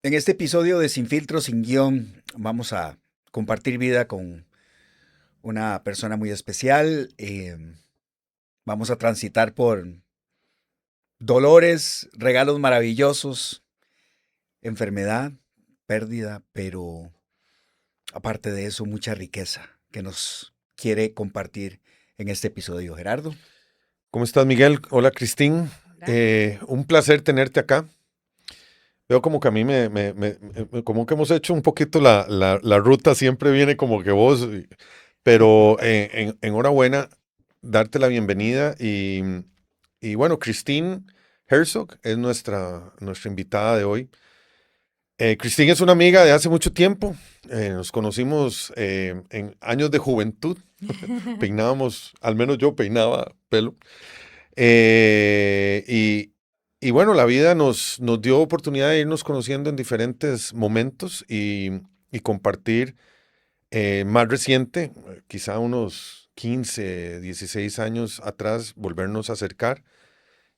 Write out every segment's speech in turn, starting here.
En este episodio de Sin Filtro, Sin Guión, vamos a compartir vida con una persona muy especial. Vamos a transitar por dolores, regalos maravillosos, enfermedad, pérdida, pero aparte de eso, mucha riqueza que nos quiere compartir en este episodio. Gerardo. ¿Cómo estás, Miguel? Hola, Cristín. Hola. Un placer tenerte acá. Veo como que a mí como que hemos hecho un poquito la ruta, siempre viene como que vos, pero enhorabuena, darte la bienvenida y bueno, Christine Herzog es nuestra invitada de hoy. Christine es una amiga de hace mucho tiempo, nos conocimos en años de juventud, peinábamos, al menos yo peinaba pelo. Y bueno, la vida nos dio oportunidad de irnos conociendo en diferentes momentos y compartir más reciente, quizá unos 15, 16 años atrás, volvernos a acercar.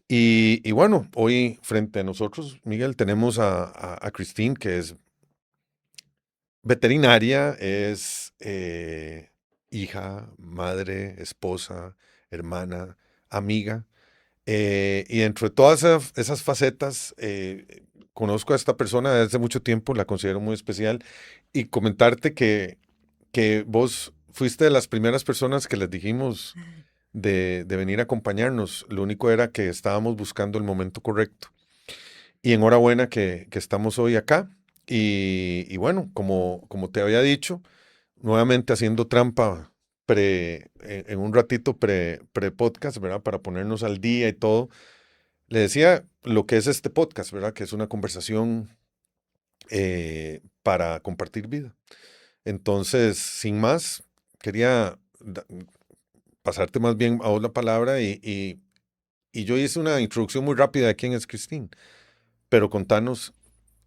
Y bueno, hoy frente a nosotros, Miguel, tenemos a Christine, que es veterinaria, es hija, madre, esposa, hermana, amiga. Y dentro de todas esas facetas, conozco a esta persona desde hace mucho tiempo, la considero muy especial, y comentarte que vos fuiste de las primeras personas que les dijimos de venir a acompañarnos. Lo único era que estábamos buscando el momento correcto. Y enhorabuena que estamos hoy acá. Y bueno, como te había dicho, nuevamente haciendo trampa en un ratito pre-podcast, ¿verdad? Para ponernos al día y todo. Le decía lo que es este podcast, ¿verdad? Que es una conversación para compartir vida. Entonces, sin más, quería pasarte más bien a vos la palabra y yo hice una introducción muy rápida de quién es Christine, pero contanos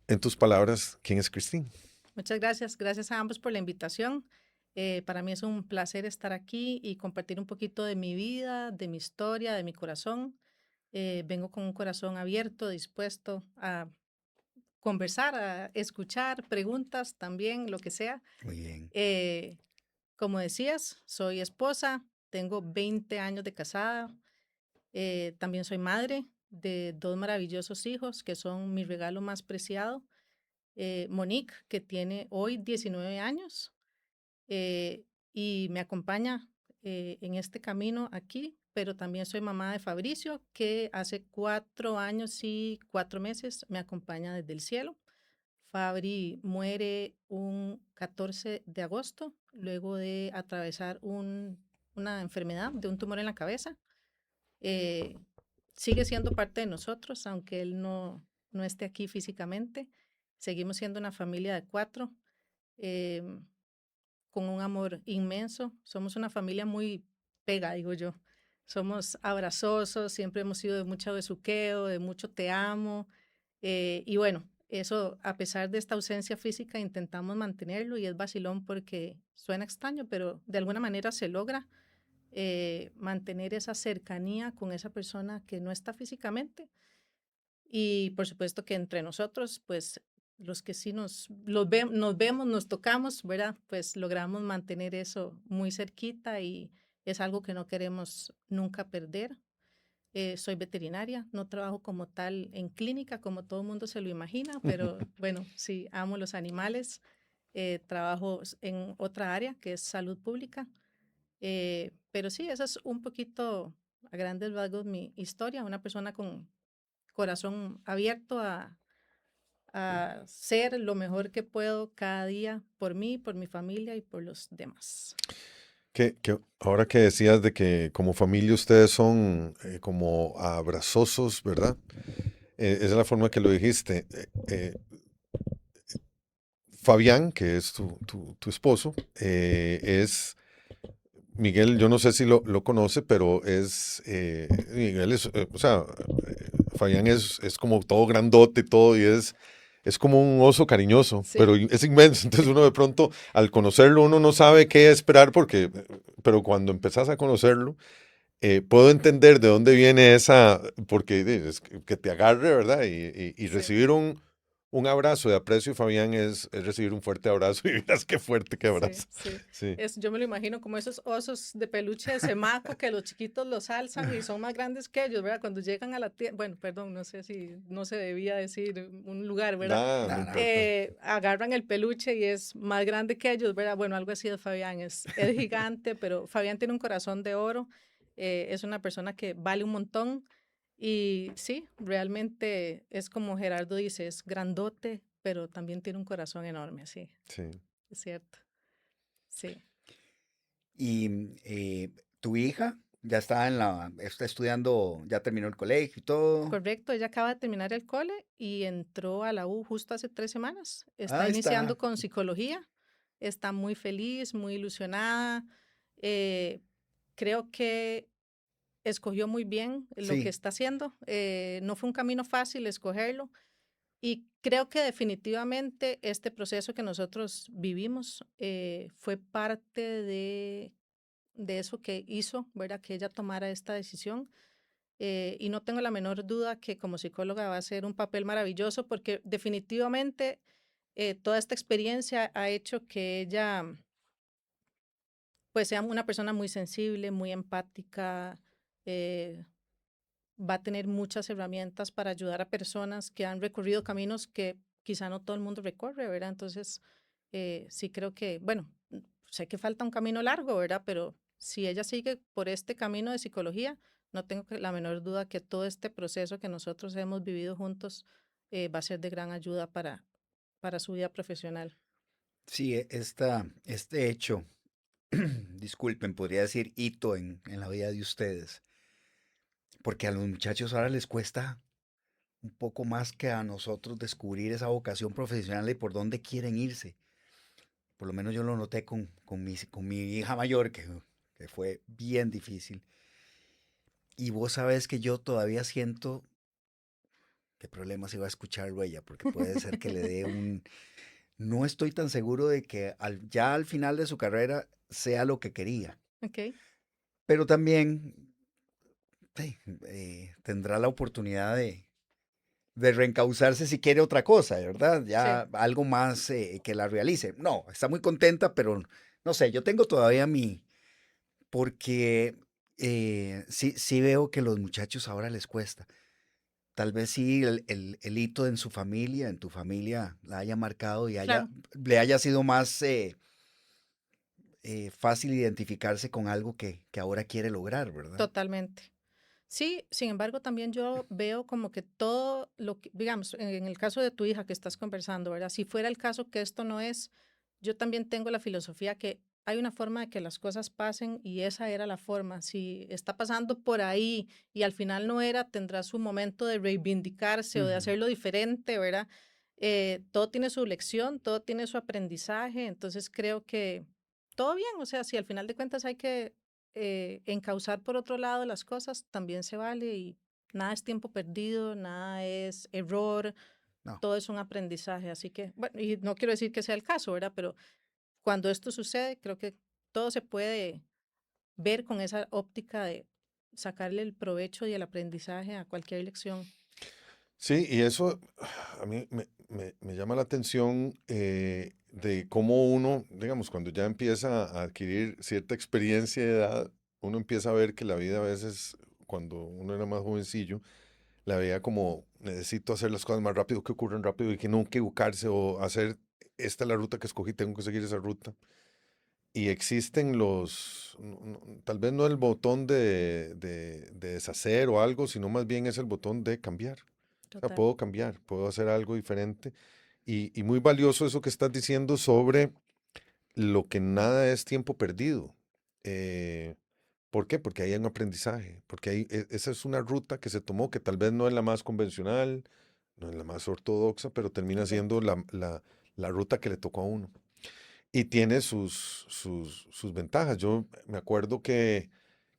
en tus palabras quién es Christine. Muchas gracias. Gracias a ambos por la invitación. Para mí es un placer estar aquí y compartir un poquito de mi vida, de mi historia, de mi corazón. Vengo con un corazón abierto, dispuesto a conversar, a escuchar preguntas también, lo que sea. Muy bien. Como decías, soy esposa, tengo 20 años de casada. También soy madre de dos maravillosos hijos que son mi regalo más preciado. Monique, que tiene hoy 19 años eh, y me acompaña en este camino aquí, pero también soy mamá de Fabricio, que hace 4 años y 4 meses me acompaña desde el cielo. Fabri muere un 14 de agosto, luego de atravesar una enfermedad de un tumor en la cabeza. Eh, Sigue siendo parte de nosotros, aunque él no esté aquí físicamente. Seguimos siendo una familia de 4, eh, con un amor inmenso. Somos una familia muy pega, digo yo. Somos abrazosos, siempre hemos sido de mucho besuqueo, de mucho te amo. Y bueno, eso a pesar de esta ausencia física intentamos mantenerlo y es vacilón porque suena extraño, pero de alguna manera se logra mantener esa cercanía con esa persona que no está físicamente. Y por supuesto que entre nosotros, pues los que sí nos vemos, nos tocamos, ¿verdad? Pues logramos mantener eso muy cerquita y es algo que no queremos nunca perder. Soy veterinaria, no trabajo como tal en clínica, como todo el mundo se lo imagina, pero bueno, sí, amo los animales. Trabajo en otra área que es salud pública. Pero sí, esa es un poquito a grandes rasgos mi historia, una persona con corazón abierto a ser lo mejor que puedo cada día por mí, por mi familia y por los demás. Ahora que decías de que como familia ustedes son como abrazosos, ¿verdad? Esa es la forma que lo dijiste. Fabián, que es tu esposo, Miguel, yo no sé si lo conoce, pero Miguel o sea, Fabián es como todo grandote y todo, y es como un oso cariñoso, pero Sí, es inmenso. Entonces uno de pronto, al conocerlo, uno no sabe qué esperar, pero cuando empezás a conocerlo, puedo entender de dónde viene esa, porque es que te agarre, ¿verdad? Y sí. recibir un abrazo de aprecio, Fabián, es recibir un fuerte abrazo y miras qué fuerte que Sí, abraza. sí. Sí. Yo me lo imagino como esos osos de peluche de Semaco que los chiquitos los alzan y son más grandes que ellos, ¿verdad? Cuando llegan a la tienda, bueno, perdón, no sé si no se debía decir un lugar, ¿verdad? Nada, no No, no. importa. Agarran el peluche y es más grande que ellos, ¿verdad? Bueno, algo así es Fabián, es gigante, pero Fabián tiene un corazón de oro, es una persona que vale un montón y sí, realmente es como Gerardo dice, es grandote, pero también tiene un corazón enorme, sí, Sí. es cierto, sí. Y tu hija ya está estudiando, ya terminó el colegio y todo. Correcto, ella acaba de terminar el cole y entró a la U justo hace 3 semanas. Está Ahí iniciando está. con psicología, está muy feliz, muy ilusionada. eh, Creo que escogió muy bien lo que Sí, está haciendo. No fue un camino fácil escogerlo y creo que definitivamente este proceso que nosotros vivimos fue parte de eso que hizo, ¿verdad? Que ella tomara esta decisión y no tengo la menor duda que como psicóloga va a ser un papel maravilloso porque definitivamente toda esta experiencia ha hecho que ella pues sea una persona muy sensible, muy empática, eh, va a tener muchas herramientas para ayudar a personas que han recorrido caminos que quizá no todo el mundo recorre, ¿verdad? Entonces, sí creo que, bueno, sé que falta un camino largo, ¿verdad? Pero si ella sigue por este camino de psicología, no tengo la menor duda que todo este proceso que nosotros hemos vivido juntos va a ser de gran ayuda para su vida profesional. sí, este hecho, disculpen, podría decir hito en la vida de ustedes, porque a los muchachos ahora les cuesta un poco más que a nosotros descubrir esa vocación profesional y por dónde quieren irse. Por lo menos yo lo noté con mi hija mayor, que fue bien difícil. Y vos sabés que yo todavía siento qué problemas iba a escucharlo ella, porque puede ser que le dé un... No estoy tan seguro de que ya al final de su carrera sea lo que quería, Ok, pero también sí, tendrá la oportunidad de reencauzarse si quiere otra cosa, ¿verdad? Ya sí, algo más que la realice. No, está muy contenta, pero no sé, yo tengo todavía porque sí, sí veo que los muchachos ahora les cuesta. Tal vez sí el hito en su familia, en tu familia, la haya marcado y claro. le haya sido más fácil identificarse con algo que ahora quiere lograr, ¿verdad? Totalmente. Sí, sin embargo, también yo veo como que todo lo que, digamos, en el caso de tu hija que estás conversando, ¿verdad? Si fuera el caso que esto no es, yo también tengo la filosofía que hay una forma de que las cosas pasen y esa era la forma. Si está pasando por ahí y al final no era, tendrá su momento de reivindicarse o de Ujú. hacerlo diferente, ¿verdad? Todo tiene su lección, todo tiene su aprendizaje, entonces creo que todo bien, o sea, si al final de cuentas hay que encauzar por otro lado las cosas también se vale y nada es tiempo perdido, nada es error, No, todo es un aprendizaje. Así que, bueno, y no quiero decir que sea el caso, ¿verdad? Pero cuando esto sucede, creo que todo se puede ver con esa óptica de sacarle el provecho y el aprendizaje a cualquier lección. Sí, y eso a mí me llama la atención de cómo uno, digamos, cuando ya empieza a adquirir cierta experiencia de edad, uno empieza a ver que la vida a veces, cuando uno era más jovencillo, la veía como necesito hacer las cosas más rápido, que ocurren rápido y que no equivocarse o hacer, esta es la ruta que escogí, tengo que seguir esa ruta. Y existen tal vez no el botón de deshacer o algo, sino más bien es el botón de cambiar. O sea, Total. puedo cambiar, puedo hacer algo diferente. Y muy valioso eso que estás diciendo sobre lo que nada es tiempo perdido. Eh, ¿Por qué? Porque ahí hay un aprendizaje, porque esa es una ruta que se tomó que tal vez no es la más convencional, no es la más ortodoxa, pero termina siendo Correcto. la ruta que le tocó a uno. Y tiene sus ventajas. Yo me acuerdo que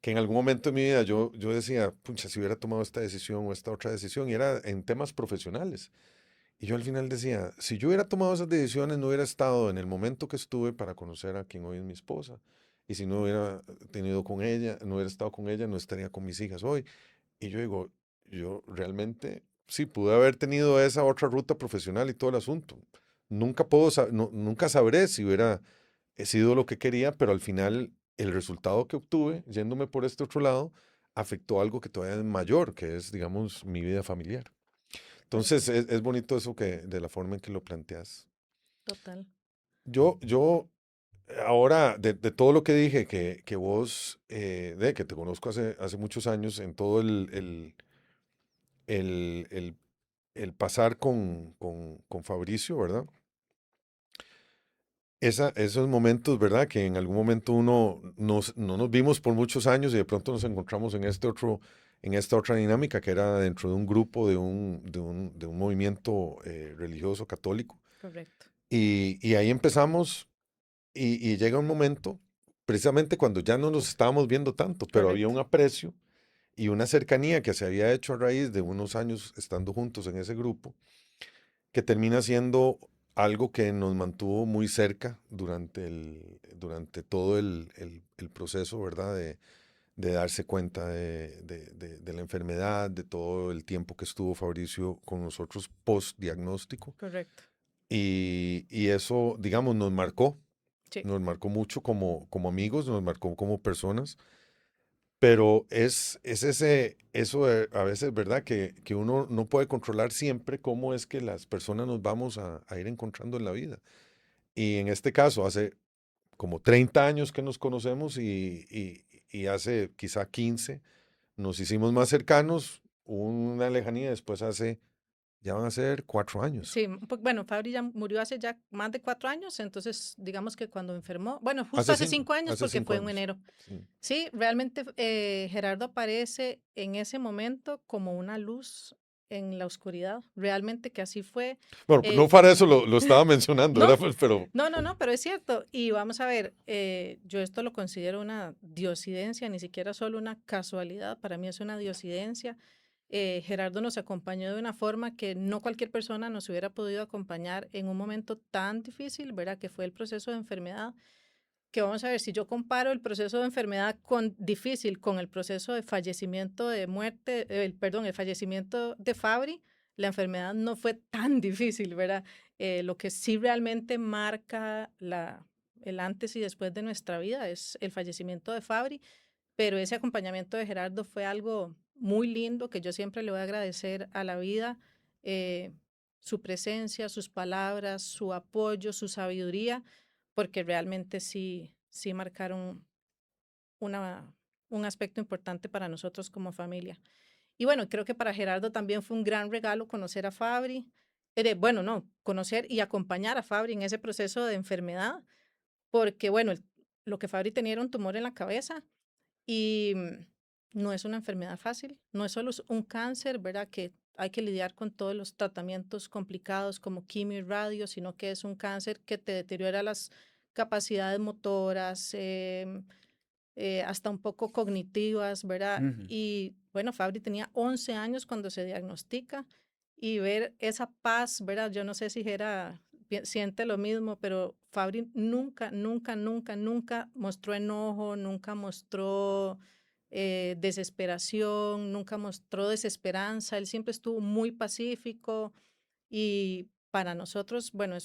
en algún momento de mi vida yo decía, pucha, si hubiera tomado esta decisión o esta otra decisión, y era en temas profesionales. Y yo al final decía, si yo hubiera tomado esas decisiones, no hubiera estado en el momento que estuve para conocer a quien hoy es mi esposa. Y si no hubiera tenido con ella, no hubiera estado con ella, no estaría con mis hijas hoy. Y yo digo, yo realmente sí, pude haber tenido esa otra ruta profesional y todo el asunto. Nunca sabré si hubiera sido lo que quería, pero al final el resultado que obtuve yéndome por este otro lado afectó algo que todavía es mayor, que es, digamos, mi vida familiar. Entonces, Perfecto, es bonito eso de la forma en que lo planteas. total. Yo ahora, de todo lo que dije, que vos, que te conozco hace muchos años, en todo el, el- el pasar con Fabricio, ¿verdad? Esos momentos, ¿verdad? Que en algún momento no nos vimos por muchos años y de pronto nos encontramos en esta otra dinámica que era dentro de un grupo, de un movimiento religioso católico. Correcto. Y ahí empezamos y llega un momento, precisamente cuando ya no nos estábamos viendo tanto, pero había Correcto. un aprecio y una cercanía que se había hecho a raíz de unos años estando juntos en ese grupo, que termina siendo algo que nos mantuvo muy cerca durante todo el proceso, ¿verdad? De darse cuenta de la enfermedad, de todo el tiempo que estuvo Fabricio con nosotros post-diagnóstico. Correcto. Y eso, digamos, Sí. nos marcó mucho como amigos, nos marcó como personas. Pero eso a veces, ¿verdad? Que uno no puede controlar siempre cómo es que las personas nos vamos a ir encontrando en la vida. Y en este caso, hace como 30 años que nos conocemos y hace quizá 15 nos hicimos más cercanos, una lejanía después ya van a ser 4 años. Sí, bueno, Fabri ya murió hace ya más de 4 años, entonces digamos que cuando enfermó, bueno, justo Hace hace cinco, 5 años hace porque cinco fue en años. enero. Sí. Sí, realmente Gerardo aparece en ese momento como una luz en la oscuridad, realmente que así fue. Bueno, no Eh, para eso lo estaba mencionando, no, ¿verdad? Pues, pero no, pero es cierto. Y vamos a ver, yo esto lo considero una diosidencia, ni siquiera solo una casualidad, para mí es una diosidencia. Gerardo nos acompañó de una forma que no cualquier persona nos hubiera podido acompañar en un momento tan difícil, ¿verdad? Que fue el proceso de enfermedad. Que vamos a ver, si yo comparo el proceso de enfermedad difícil con el proceso de fallecimiento de muerte, perdón, el fallecimiento de Fabri, la enfermedad no fue tan difícil, ¿verdad? Lo que sí realmente marca el antes y después de nuestra vida es el fallecimiento de Fabri, pero ese acompañamiento de Gerardo fue algo muy lindo que yo siempre le voy a agradecer a la vida, eh, su presencia, sus palabras, su apoyo, su sabiduría, porque realmente sí marcaron una, un aspecto importante para nosotros como familia. Y bueno, creo que para Gerardo también fue un gran regalo conocer a Fabri, bueno, no, conocer y acompañar a Fabri en ese proceso de enfermedad, porque bueno, lo que Fabri tenía era un tumor en la cabeza y no es una enfermedad fácil, no es solo un cáncer, ¿verdad? Que hay que lidiar con todos los tratamientos complicados como quimio y radio, sino que es un cáncer que te deteriora las capacidades motoras, hasta un poco cognitivas, ¿verdad? Ujú. Y bueno, Fabri tenía 11 años cuando se diagnostica y ver esa paz, ¿verdad? Yo no sé si era, siente lo mismo, pero Fabri nunca mostró enojo, nunca mostró desesperación, nunca mostró desesperanza, él siempre estuvo muy pacífico y para nosotros, bueno,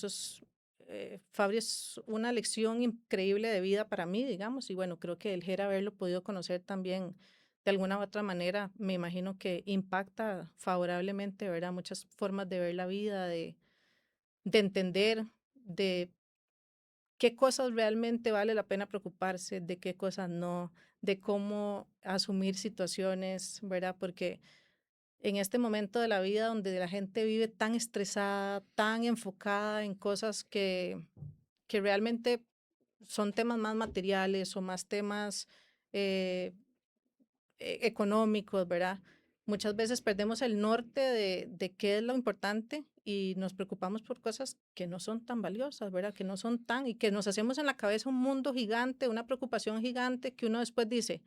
Fabri es una lección increíble de vida para mí, digamos, y bueno, creo que el Gera haberlo podido conocer también de alguna u otra manera, me imagino que impacta favorablemente, ¿verdad? Muchas formas de ver la vida, de entender, de qué cosas realmente vale la pena preocuparse, de qué cosas no, de cómo asumir situaciones, ¿verdad? Porque en este momento de la vida donde la gente vive tan estresada, tan enfocada en cosas que realmente son temas más materiales o más temas eh, económicos, ¿verdad? Muchas veces perdemos el norte de qué es lo importante y nos preocupamos por cosas que no son tan valiosas, ¿verdad? Que no son tan, y que nos hacemos en la cabeza un mundo gigante, una preocupación gigante que uno después dice,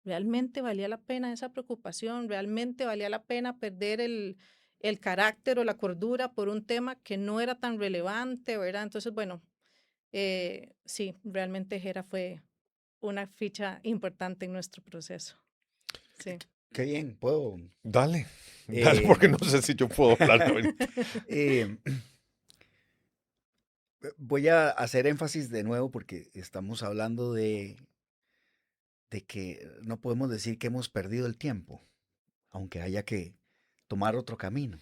¿realmente valía la pena esa preocupación? ¿Realmente valía la pena perder el carácter o la cordura por un tema que no era tan relevante, ¿verdad? Entonces, bueno, sí, realmente Gera fue una ficha importante en nuestro proceso. Sí, Qué bien, puedo. Dale, dale, eh, porque no sé si yo puedo hablar ahorita. eh, Voy a hacer énfasis de nuevo porque estamos hablando de que no podemos decir que hemos perdido el tiempo, aunque haya que tomar otro camino.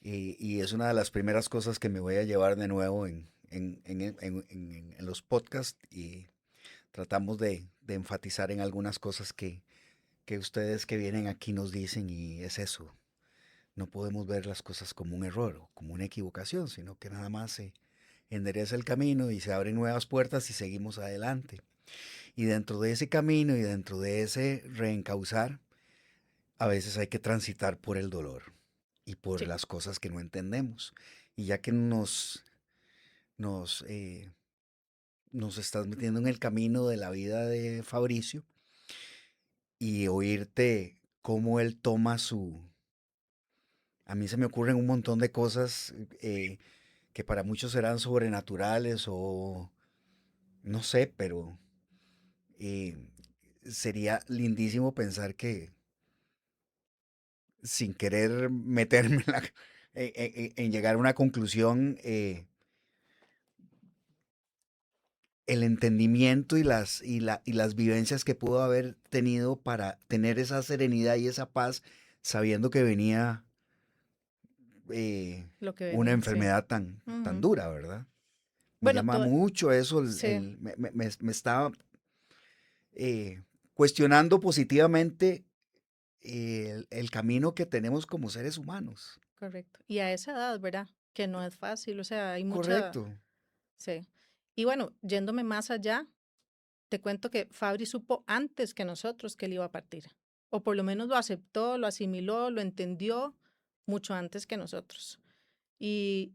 Y es una de las primeras cosas que me voy a llevar de nuevo en los podcasts y tratamos de enfatizar en algunas cosas que ustedes que vienen aquí nos dicen y es eso. No podemos ver las cosas como un error o como una equivocación, sino que nada más se endereza el camino y se abren nuevas puertas y seguimos adelante. Y dentro de ese camino y dentro de ese reencauzar, a veces hay que transitar por el dolor y por Sí, las cosas que no entendemos. Y ya que nos, eh, nos estás metiendo en el camino de la vida de Fabricio y oírte cómo él toma su... A mí se me ocurren un montón de cosas que para muchos serán sobrenaturales o no sé, pero eh, sería lindísimo pensar que sin querer meterme en llegar a una conclusión, el entendimiento y las vivencias que pudo haber tenido para tener esa serenidad y esa paz sabiendo que venía eh, lo que una venía, sí. enfermedad tan Ujú. dura, ¿verdad? Me Bueno, llama mucho eso, sí, me está eh, cuestionando positivamente el camino que tenemos como seres humanos. correcto. Y a esa edad, ¿verdad? Que no es fácil, o sea, hay mucha, Correcto. sí. Y bueno, yéndome más allá, te cuento que Fabri supo antes que nosotros que él iba a partir, o por lo menos lo aceptó, lo asimiló, lo entendió mucho antes que nosotros. Y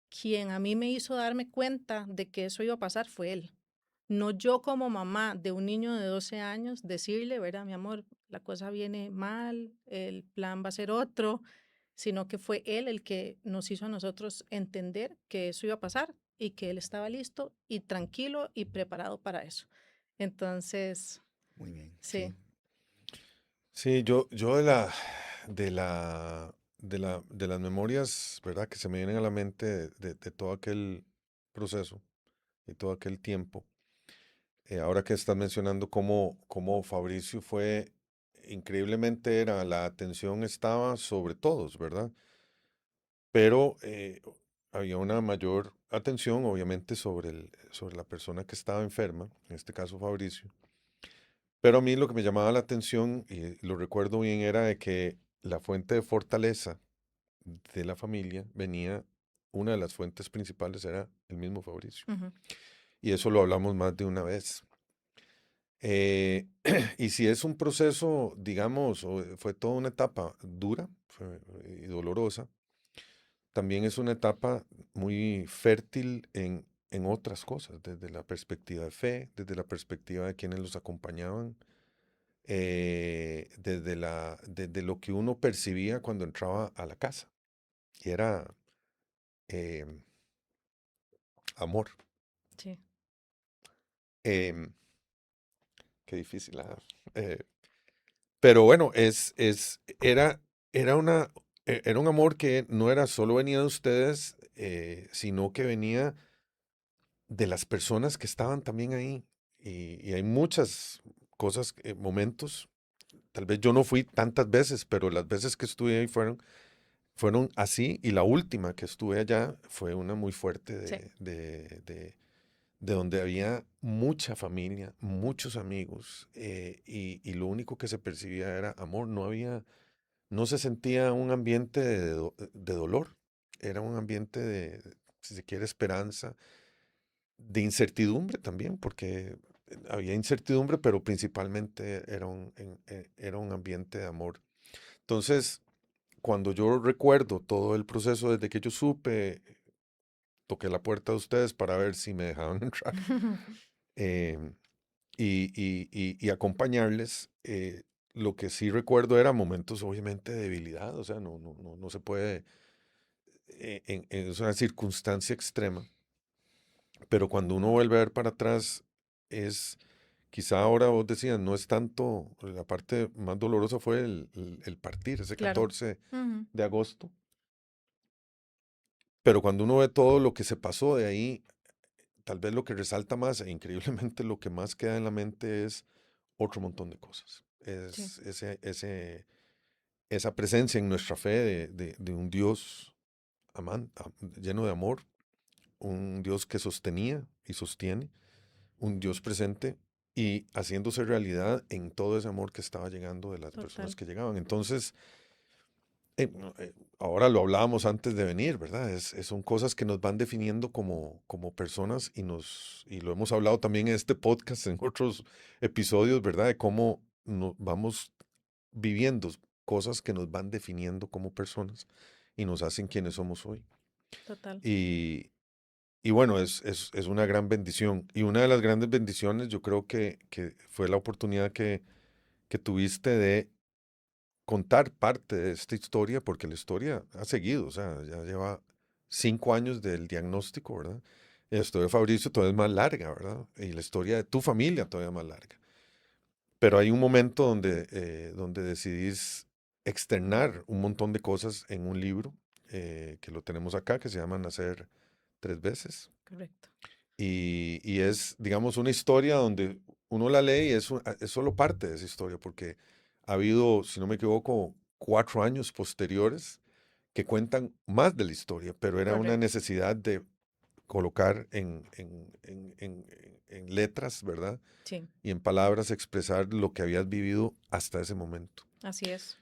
quien a mí me hizo darme cuenta de que eso iba a pasar fue él. No yo como mamá de un niño de 12 años decirle, ¿verdad, mi amor? La cosa viene mal, el plan va a ser otro, sino que fue él el que nos hizo a nosotros entender que eso iba a pasar y que él estaba listo y tranquilo y preparado para eso. Entonces, Muy bien, sí, sí. Sí, yo de las memorias, ¿verdad? Que se me vienen a la mente de todo aquel proceso y todo aquel tiempo. Ahora que estás mencionando cómo Fabricio fue, increíblemente era, la atención estaba sobre todos, ¿verdad? Pero había una mayor atención, obviamente, sobre la persona que estaba enferma, en este caso Fabricio. Pero a mí lo que me llamaba la atención, y lo recuerdo bien, era de que la fuente de fortaleza de la familia venía, una de las fuentes principales era el mismo Fabricio. ujú, Y eso lo hablamos más de una vez. Eh, y si es un proceso, digamos, fue toda una etapa dura y dolorosa, también es una etapa muy fértil en otras cosas, desde la perspectiva de fe, desde la perspectiva de quienes los acompañaban, desde lo que uno percibía cuando entraba a la casa, y era eh, amor. sí, Em, Qué difícil. Eh, pero bueno, era un amor que no era solo venía de ustedes, sino que venía de las personas que estaban también ahí. Y hay muchas cosas, momentos. Tal vez yo no fui tantas veces, pero las veces que estuve ahí fueron así. Y la última que estuve allá fue una muy fuerte sí. de donde había mucha familia, muchos amigos, y lo único que se percibía era amor. No se sentía un ambiente de dolor, era un ambiente de, si se quiere, esperanza, de incertidumbre también, porque había incertidumbre, pero principalmente era un ambiente de amor. Entonces, cuando yo recuerdo todo el proceso desde que yo supe, toqué la puerta de ustedes para ver si me dejaban entrar, em, y acompañarles, lo que sí recuerdo era momentos obviamente de debilidad, o sea, no se puede, es una circunstancia extrema, pero cuando uno vuelve a ver para atrás, es quizá ahora vos decías, no es tanto, la parte más dolorosa fue el partir, ese Claro. 14 Ujú. de agosto, pero cuando uno ve todo lo que se pasó de ahí, tal vez lo que resalta más e increíblemente lo que más queda en la mente es otro montón de cosas. Sí, Es esa presencia en nuestra fe de un Dios lleno de amor, un Dios que sostenía y sostiene, un Dios presente y haciéndose realidad en todo ese amor que estaba llegando de las personas total. que llegaban. Entonces, ahora lo hablábamos antes de venir, ¿verdad? Son cosas que nos van definiendo como personas y lo hemos hablado también en este podcast, en otros episodios, ¿verdad? De cómo vamos viviendo cosas que nos van definiendo como personas y nos hacen quienes somos hoy. Total. Y, y bueno, es una gran bendición. Y una de las grandes bendiciones yo creo que fue la oportunidad que tuviste de contar parte de esta historia, porque la historia ha seguido, o sea, ya lleva 5 años del diagnóstico, ¿verdad? Y la historia de Fabricio todavía es más larga, ¿verdad? Y la historia de tu familia todavía es más larga. Pero hay un momento donde decidís externar un montón de cosas en un libro, que lo tenemos acá, que se llama Nacer 3 veces. Correcto. Y es, digamos, una historia donde uno la lee y es solo parte de esa historia, porque ha habido, si no me equivoco, 4 años posteriores que cuentan más de la historia, pero era una Correcto. necesidad de colocar en letras, ¿verdad? Sí, Y en palabras expresar lo que habías vivido hasta ese momento. así es.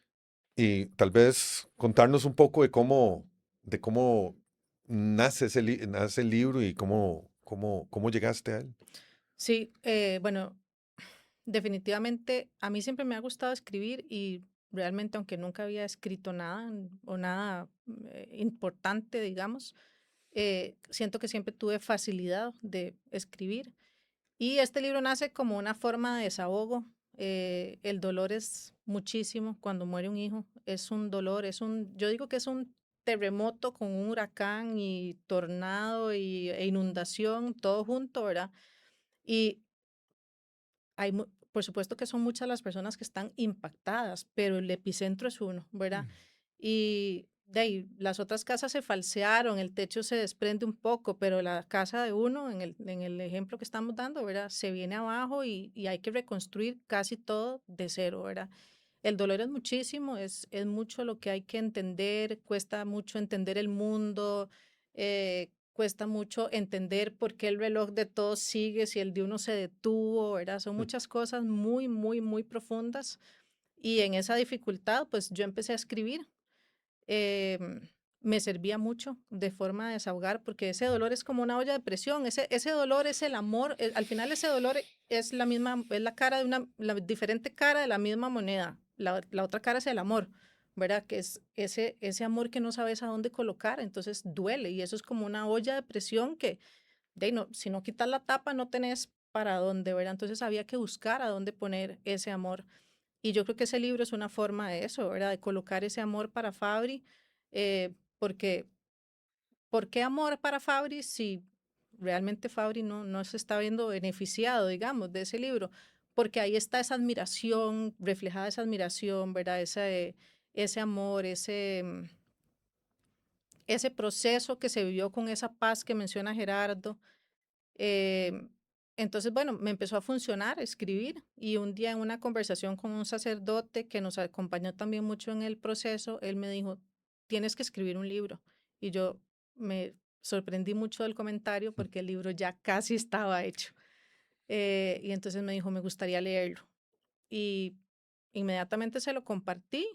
Y tal vez contarnos un poco de cómo nace el libro y cómo llegaste a él. Sí, bueno, definitivamente a mí siempre me ha gustado escribir y realmente aunque nunca había escrito nada o nada importante, digamos, siento que siempre tuve facilidad de escribir. Y este libro nace como una forma de desahogo. El dolor es muchísimo cuando muere un hijo. Es un dolor, yo digo que es un terremoto con un huracán y tornado e inundación, todo junto, ¿verdad? Y por supuesto que son muchas las personas que están impactadas, pero el epicentro es uno, ¿verdad? Mm. Y de ahí, las otras casas se falsearon, el techo se desprende un poco, pero la casa de uno, en el ejemplo que estamos dando, ¿verdad? Se viene abajo y hay que reconstruir casi todo de cero, ¿verdad? El dolor es muchísimo, es mucho lo que hay que entender, cuesta mucho entender el mundo, cuesta mucho entender por qué el reloj de todos sigue si el de uno se detuvo, ¿verdad? Son muchas cosas muy, muy, muy profundas y en esa dificultad, pues yo empecé a escribir. em, Me servía mucho de forma de desahogar porque ese dolor es como una olla de presión, ese dolor es el amor, al final ese dolor es la misma, es la cara de la diferente cara de la misma moneda, la otra cara es el amor, ¿verdad? Que es ese amor que no sabes a dónde colocar, entonces duele y eso es como una olla de presión que, de ahí no, si no quitas la tapa no tenés para dónde, ¿verdad? Entonces había que buscar a dónde poner ese amor. Y yo creo que ese libro es una forma de eso, ¿verdad? De colocar ese amor para Fabri, porque ¿por qué amor para Fabri si realmente Fabri no se está viendo beneficiado, digamos, de ese libro? Porque ahí está esa admiración, reflejada esa admiración, ¿verdad? Ese amor, ese proceso que se vivió con esa paz que menciona Gerardo. Em, entonces, bueno, me empezó a funcionar escribir y un día en una conversación con un sacerdote que nos acompañó también mucho en el proceso, él me dijo, tienes que escribir un libro. Y yo me sorprendí mucho del comentario porque el libro ya casi estaba hecho. Y entonces me dijo, me gustaría leerlo. Y inmediatamente se lo compartí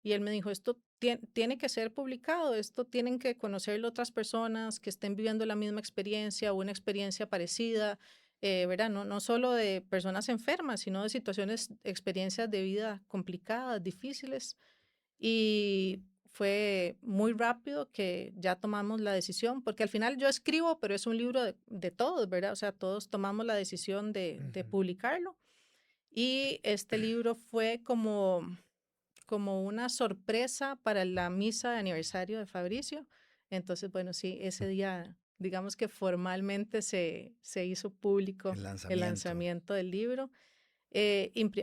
y él me dijo, esto tiene que ser publicado, esto tienen que conocerlo otras personas que estén viviendo la misma experiencia o una experiencia parecida, ¿verdad? No solo de personas enfermas, sino de situaciones, experiencias de vida complicadas, difíciles. Y fue muy rápido que ya tomamos la decisión, porque al final yo escribo, pero es un libro de todos, ¿verdad? O sea, todos tomamos la decisión de Ujú. publicarlo. Y este libro fue como una sorpresa para la misa de aniversario de Fabricio. Entonces, bueno, sí, ese día digamos que formalmente se hizo público El el lanzamiento. lanzamiento del libro.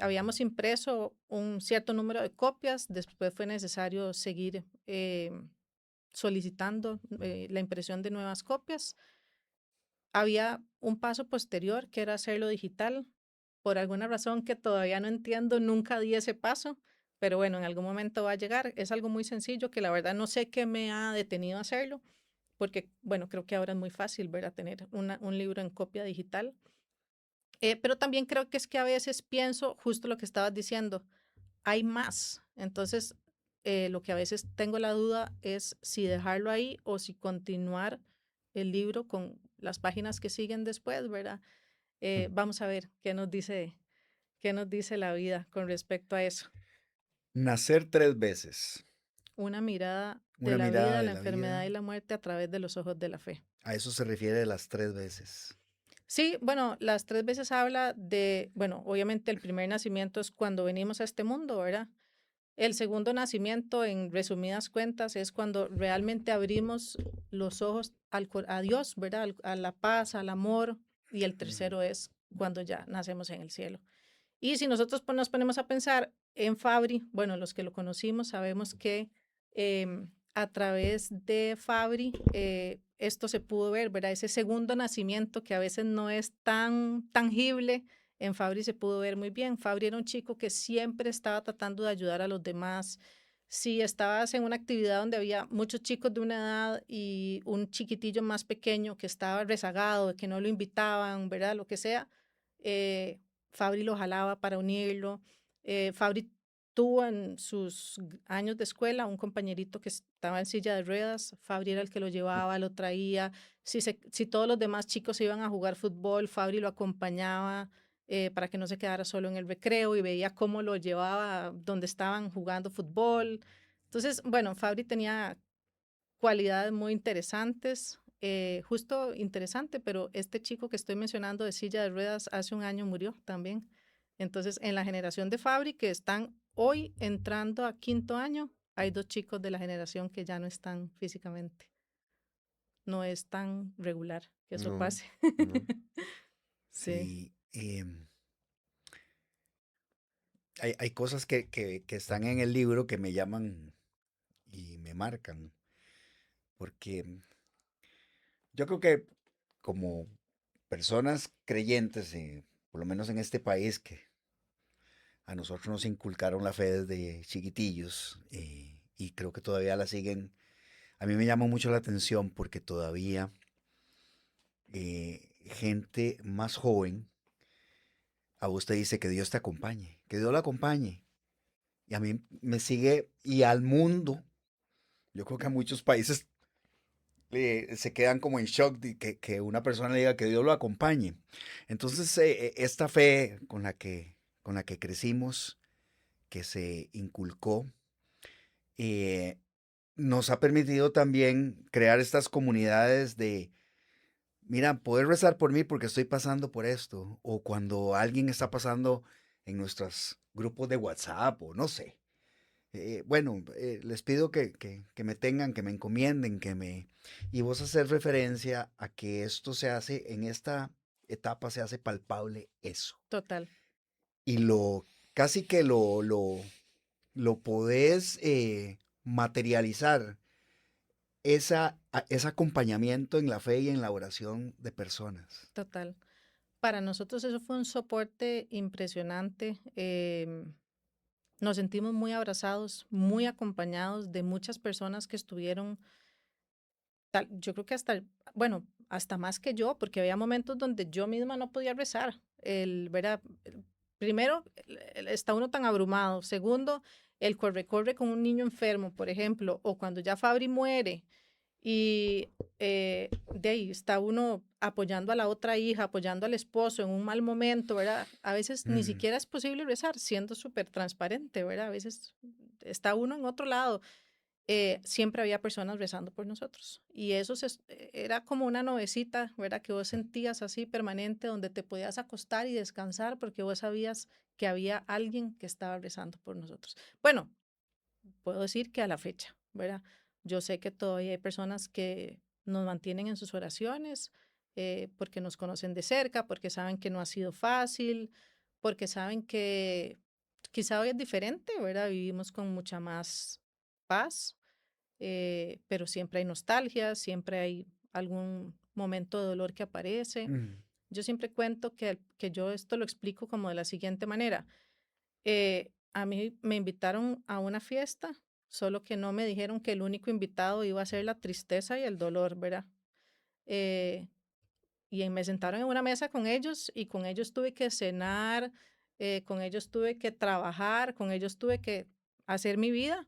Habíamos impreso un cierto número de copias, después fue necesario seguir solicitando la impresión de nuevas copias. Había un paso posterior que era hacerlo digital. Por alguna razón que todavía no entiendo, nunca di ese paso, pero bueno, en algún momento va a llegar. Es algo muy sencillo que la verdad no sé qué me ha detenido a hacerlo, porque bueno, creo que ahora es muy fácil, ¿verdad? Tener un libro en copia digital. Pero también creo que es que a veces pienso justo lo que estabas diciendo, hay más. Entonces, lo que a veces tengo la duda es si dejarlo ahí o si continuar el libro con las páginas que siguen después, ¿verdad? Mm. Vamos a ver qué nos dice la vida con respecto a eso. Nacer 3 veces. Una mirada de Una la mirada vida, de la la enfermedad y vida. la muerte a través de los ojos de la fe. A eso se refiere las 3 veces. Sí, bueno, las 3 veces habla de, bueno, obviamente el primer nacimiento es cuando venimos a este mundo, ¿verdad? El segundo nacimiento, en resumidas cuentas, es cuando realmente abrimos los ojos a Dios, ¿verdad? A la paz, al amor. Y el Ujú. tercero es cuando ya nacemos en el cielo. Y si nosotros nos ponemos a pensar en Fabri, bueno, los que lo conocimos sabemos que a través de Fabri esto se pudo ver, ¿verdad? Ese segundo nacimiento que a veces no es tan tangible, en Fabri se pudo ver muy bien. Fabri era un chico que siempre estaba tratando de ayudar a los demás. Si estabas en una actividad donde había muchos chicos de una edad y un chiquitillo más pequeño que estaba rezagado, que no lo invitaban, ¿verdad? Lo que sea, Fabri lo jalaba para unirlo. Fabri tuvo en sus años de escuela un compañerito que estaba en silla de ruedas. Fabri era el que lo llevaba, lo traía. Si todos los demás chicos iban a jugar fútbol, Fabri lo acompañaba para que no se quedara solo en el recreo y veía cómo lo llevaba donde estaban jugando fútbol. Entonces, bueno, Fabri tenía cualidades muy interesantes, justo interesante, pero este chico que estoy mencionando de silla de ruedas hace un año murió también. Entonces, en la generación de Fabri que están hoy entrando a 5.º año, hay 2 chicos de la generación que ya no están físicamente. No es tan regular que eso No, pase. no. Sí, Sí, hay cosas que están en el libro que me llaman y me marcan, porque yo creo que como personas creyentes, por lo menos en este país, que a nosotros nos inculcaron la fe desde chiquitillos, y creo que todavía la siguen, a mí me llama mucho la atención porque todavía gente más joven a usted dice que Dios te acompañe, que Dios la acompañe. Y a mí me sigue, y al mundo, yo creo que a muchos países se quedan como en shock de que una persona le diga que Dios lo acompañe. Entonces, esta fe con la que crecimos, que se inculcó, eh, nos ha permitido también crear estas comunidades de, mira, poder rezar por mí porque estoy pasando por esto, o cuando alguien está pasando en nuestros grupos de WhatsApp, o no sé. Bueno, les pido que me tengan, que me encomienden, Y vos hacer referencia a que esto se hace, en esta etapa se hace palpable eso. total, Y casi que lo podés materializar, ese acompañamiento en la fe y en la oración de personas. total. Para nosotros eso fue un soporte impresionante. Nos sentimos muy abrazados, muy acompañados de muchas personas que estuvieron, yo creo que hasta, bueno, hasta más que yo, porque había momentos donde yo misma no podía rezar. ¿Verdad? Primero, está uno tan abrumado. Segundo, el corre-corre con un niño enfermo, por ejemplo, o cuando ya Fabri muere y de ahí está uno apoyando a la otra hija, apoyando al esposo en un mal momento, ¿verdad? A veces ni Mm, siquiera es posible rezar, siendo súper transparente, ¿verdad? A veces está uno en otro lado. Siempre había personas rezando por nosotros. Y eso era como una novecita, ¿verdad? Que vos sentías así permanente, donde te podías acostar y descansar porque vos sabías que había alguien que estaba rezando por nosotros. Bueno, puedo decir que a la fecha, ¿verdad? Yo sé que todavía hay personas que nos mantienen en sus oraciones, porque nos conocen de cerca, porque saben que no ha sido fácil, porque saben que quizá hoy es diferente, ¿verdad? Vivimos con mucha más paz, pero siempre hay nostalgia, siempre hay algún momento de dolor que aparece. Mm, Yo siempre cuento que yo esto lo explico como de la siguiente manera. A mí me invitaron a una fiesta, solo que no me dijeron que el único invitado iba a ser la tristeza y el dolor, ¿verdad? Eh, y me sentaron en una mesa con ellos y con ellos tuve que cenar, con ellos tuve que trabajar, con ellos tuve que hacer mi vida.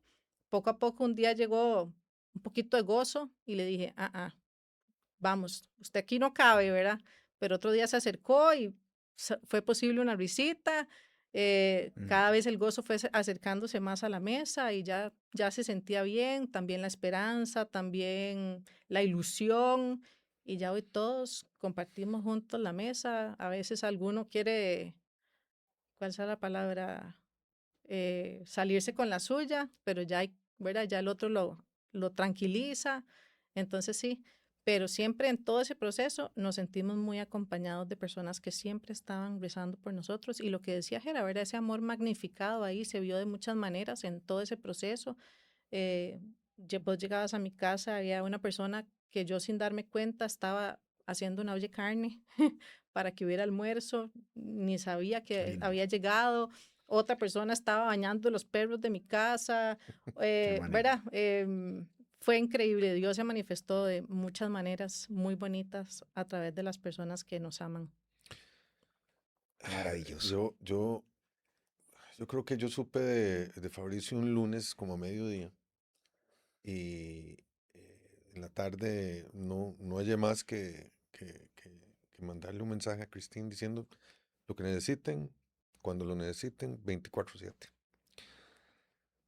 Poco a poco un día llegó un poquito de gozo y le dije, vamos, usted aquí no cabe, ¿verdad? Pero otro día se acercó y fue posible una visita. mm. Cada vez el gozo fue acercándose más a la mesa y ya se sentía bien, también la esperanza, también la ilusión. Y ya hoy todos compartimos juntos la mesa. A veces alguno quiere, ¿cuál es la palabra? Salirse con la suya, pero ya hay, ¿verdad? Ya el otro lo tranquiliza. Entonces sí, pero siempre en todo ese proceso nos sentimos muy acompañados de personas que siempre estaban rezando por nosotros. Y lo que decía Jera, ¿verdad? Ese amor magnificado ahí se vio de muchas maneras en todo ese proceso. Vos llegabas a mi casa, había una persona que yo sin darme cuenta estaba haciendo una olla de carne para que hubiera almuerzo, ni sabía Qué que lindo, había llegado. Otra persona estaba bañando los perros de mi casa, qué bonito. ¿verdad? Fue increíble. Dios se manifestó de muchas maneras muy bonitas a través de las personas que nos aman. Qué maravilloso. Yo, yo, yo creo que yo supe de Fabricio un lunes como a mediodía y en la tarde no hallé más que mandarle un mensaje a Cristín diciendo lo que necesiten, cuando lo necesiten, 24/7.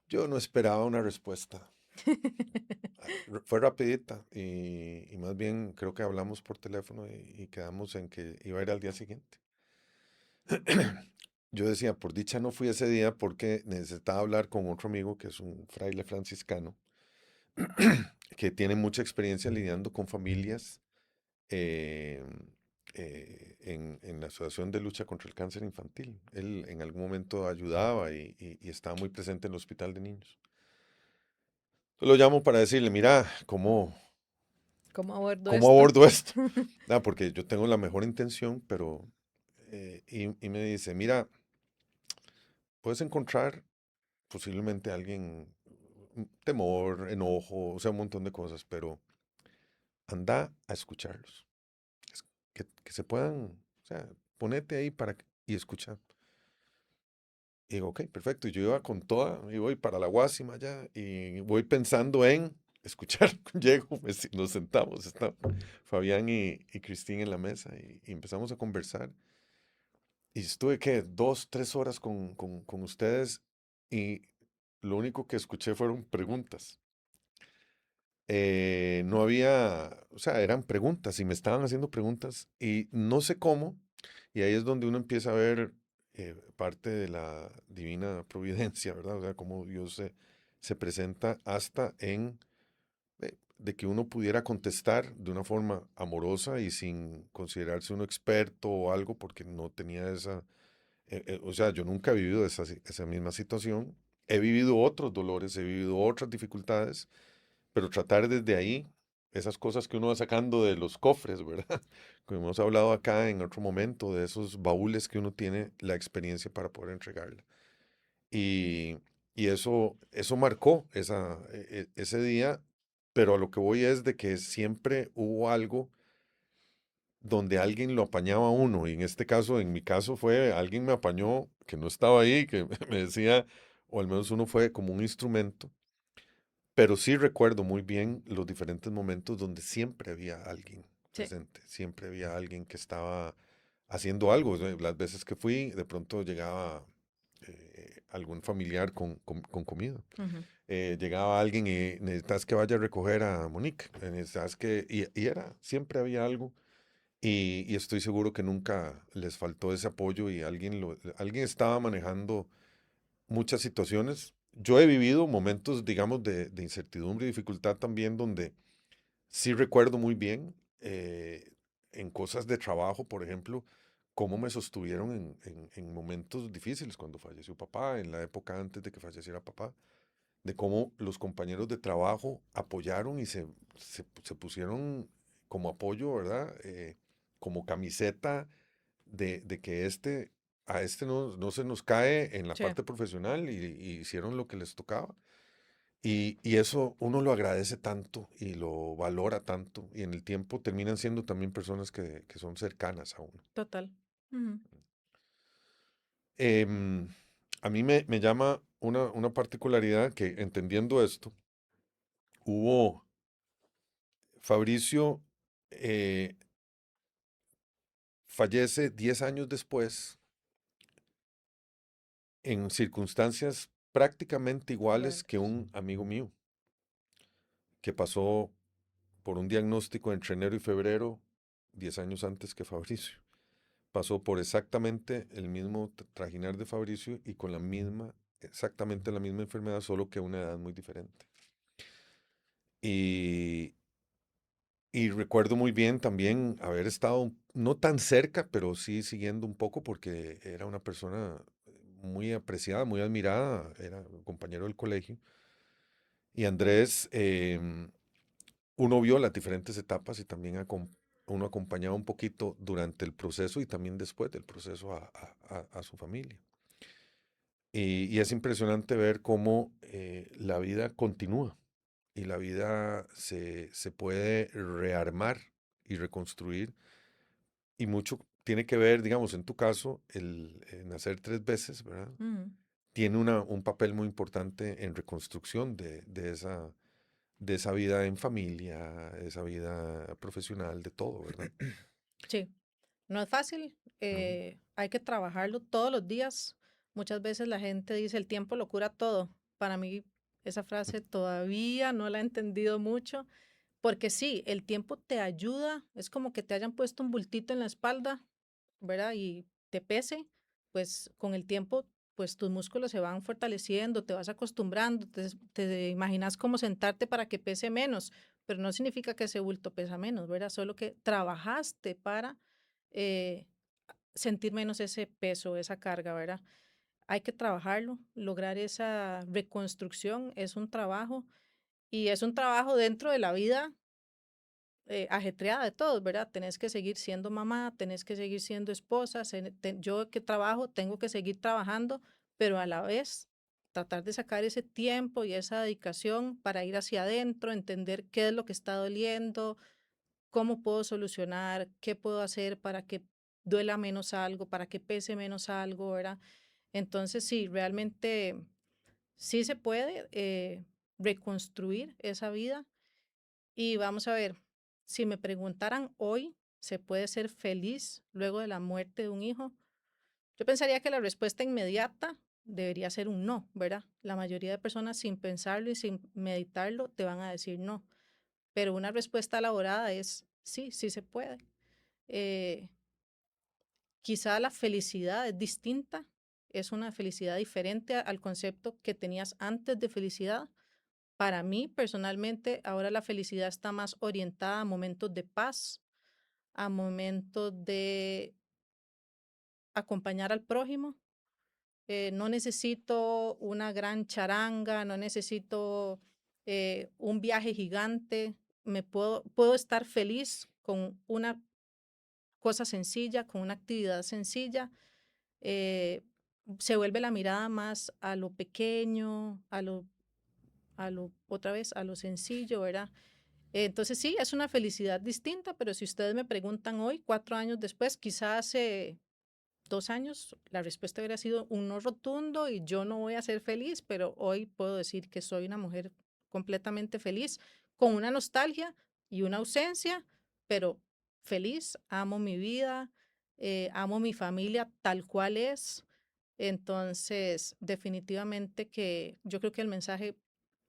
Yo no esperaba una respuesta. Fue rapidita y más bien creo que hablamos por teléfono y quedamos en que iba a ir al día siguiente. Yo decía, por dicha no fui ese día porque necesitaba hablar con otro amigo que es un fraile franciscano que tiene mucha experiencia lidiando con familias eh, en la Asociación de Lucha contra el Cáncer Infantil. Él en algún momento ayudaba y estaba muy presente en el hospital de niños. Yo lo llamo para decirle, mira, ¿Cómo abordo ¿cómo esto? abordo esto? Porque yo tengo la mejor intención, pero... y me dice, mira, puedes encontrar posiblemente alguien, temor, enojo, o sea, un montón de cosas, pero anda a escucharlos. Que se puedan, o sea, ponete ahí y escucha. Y digo, ok, perfecto. Y yo iba con toda, y voy para la Guásima ya, y voy pensando en escuchar. Llego, nos sentamos, está Fabián y Cristín en la mesa, y empezamos a conversar. Y estuve, ¿qué? 2, 3 horas con ustedes, y lo único que escuché fueron preguntas. No había, o sea, eran preguntas y me estaban haciendo preguntas y no sé cómo, y ahí es donde uno empieza a ver parte de la divina providencia, ¿verdad? O sea, cómo Dios se presenta hasta de que uno pudiera contestar de una forma amorosa y sin considerarse uno experto o algo, porque no tenía o sea, yo nunca he vivido esa misma situación, he vivido otros dolores, he vivido otras dificultades, pero tratar desde ahí esas cosas que uno va sacando de los cofres, ¿verdad? Como hemos hablado acá en otro momento, de esos baúles que uno tiene la experiencia para poder entregarla. Y, y eso marcó ese día, pero a lo que voy es de que siempre hubo algo donde alguien lo apañaba a uno, y en este caso, en mi caso fue, alguien me apañó que no estaba ahí, que me decía, o al menos uno fue como un instrumento, pero sí recuerdo muy bien los diferentes momentos donde siempre había alguien Sí. presente, siempre había alguien que estaba haciendo algo. O sea, las veces que fui, de pronto llegaba algún familiar con comida. Ujú. Llegaba alguien y necesitas que vaya a recoger a Monique. Necesitas y era, siempre había algo. Y estoy seguro que nunca les faltó ese apoyo y alguien estaba manejando muchas situaciones. Yo he vivido momentos, digamos, de incertidumbre y dificultad también donde Sí recuerdo muy bien en cosas de trabajo, por ejemplo, cómo me sostuvieron en momentos difíciles cuando falleció papá, en la época antes de que falleciera papá, de cómo los compañeros de trabajo apoyaron y se pusieron como apoyo, ¿verdad? Como camiseta de que a este no se nos cae en la Sí, parte profesional y hicieron lo que les tocaba. Y eso uno lo agradece tanto y lo valora tanto y en el tiempo terminan siendo también personas que son cercanas a uno. total. Ujú. Em, a mí me llama una particularidad que entendiendo esto, hubo Fabricio eh, fallece 10 años después en circunstancias prácticamente iguales que Iguales. un amigo mío que pasó por un diagnóstico entre enero y febrero, 10 años antes que Fabricio. Pasó por exactamente el mismo trajinar de Fabricio y con exactamente la misma enfermedad, solo que a una edad muy diferente. Y, y recuerdo muy bien también haber estado no tan cerca, pero sí siguiendo un poco porque era una persona muy apreciada, muy admirada, era un compañero del colegio. Y Andrés, uno vio las diferentes etapas y también uno acompañaba un poquito durante el proceso y también después del proceso a su familia. Y es impresionante ver cómo la vida continúa y la vida se puede rearmar y reconstruir. Y mucho tiene que ver, digamos, en tu caso, el nacer 3 veces, ¿verdad? Ujú. Tiene un papel muy importante en reconstrucción de esa vida en familia, de esa vida profesional, de todo, ¿verdad? Sí, no es fácil, ¿No? hay que trabajarlo todos los días. Muchas veces la gente dice el tiempo lo cura todo. Para mí esa frase todavía no la he entendido mucho, porque sí, el tiempo te ayuda, es como que te hayan puesto un bultito en la espalda, ¿verdad? Y te pese, pues con el tiempo, pues tus músculos se van fortaleciendo, te vas acostumbrando, te imaginas cómo sentarte para que pese menos, pero no significa que ese bulto pesa menos, ¿verdad? Solo que trabajaste para eh, sentir menos ese peso, esa carga, ¿verdad? Hay que trabajarlo, lograr esa reconstrucción es un trabajo y es un trabajo dentro de la vida ajetreada de todos, ¿verdad? Tenés que seguir siendo mamá, tenés que seguir siendo esposa, yo que trabajo tengo que seguir trabajando, pero a la vez tratar de sacar ese tiempo y esa dedicación para ir hacia adentro, entender qué es lo que está doliendo, cómo puedo solucionar, qué puedo hacer para que duela menos algo, para que pese menos algo, ¿verdad? Entonces, sí, realmente sí se puede reconstruir esa vida y vamos a ver, si me preguntaran hoy, ¿se puede ser feliz luego de la muerte de un hijo? Yo pensaría que la respuesta inmediata debería ser un no, ¿verdad? La mayoría de personas sin pensarlo y sin meditarlo te van a decir no, pero una respuesta elaborada es sí, sí se puede. Eh, Quizá la felicidad es distinta, es una felicidad diferente al concepto que tenías antes de felicidad. Para mí, personalmente, ahora la felicidad está más orientada a momentos de paz, a momentos de acompañar al prójimo. No necesito una gran charanga, no necesito un viaje gigante. Puedo estar feliz con una cosa sencilla, con una actividad sencilla. eh, Se vuelve la mirada más a lo pequeño, otra vez, a lo sencillo, ¿verdad? Entonces sí, es una felicidad distinta, pero si ustedes me preguntan hoy, 4 años después, quizás hace 2 años, la respuesta hubiera sido un no rotundo y yo no voy a ser feliz, pero hoy puedo decir que soy una mujer completamente feliz, con una nostalgia y una ausencia, pero feliz, amo mi vida, amo mi familia tal cual es. Entonces, definitivamente que yo creo que el mensaje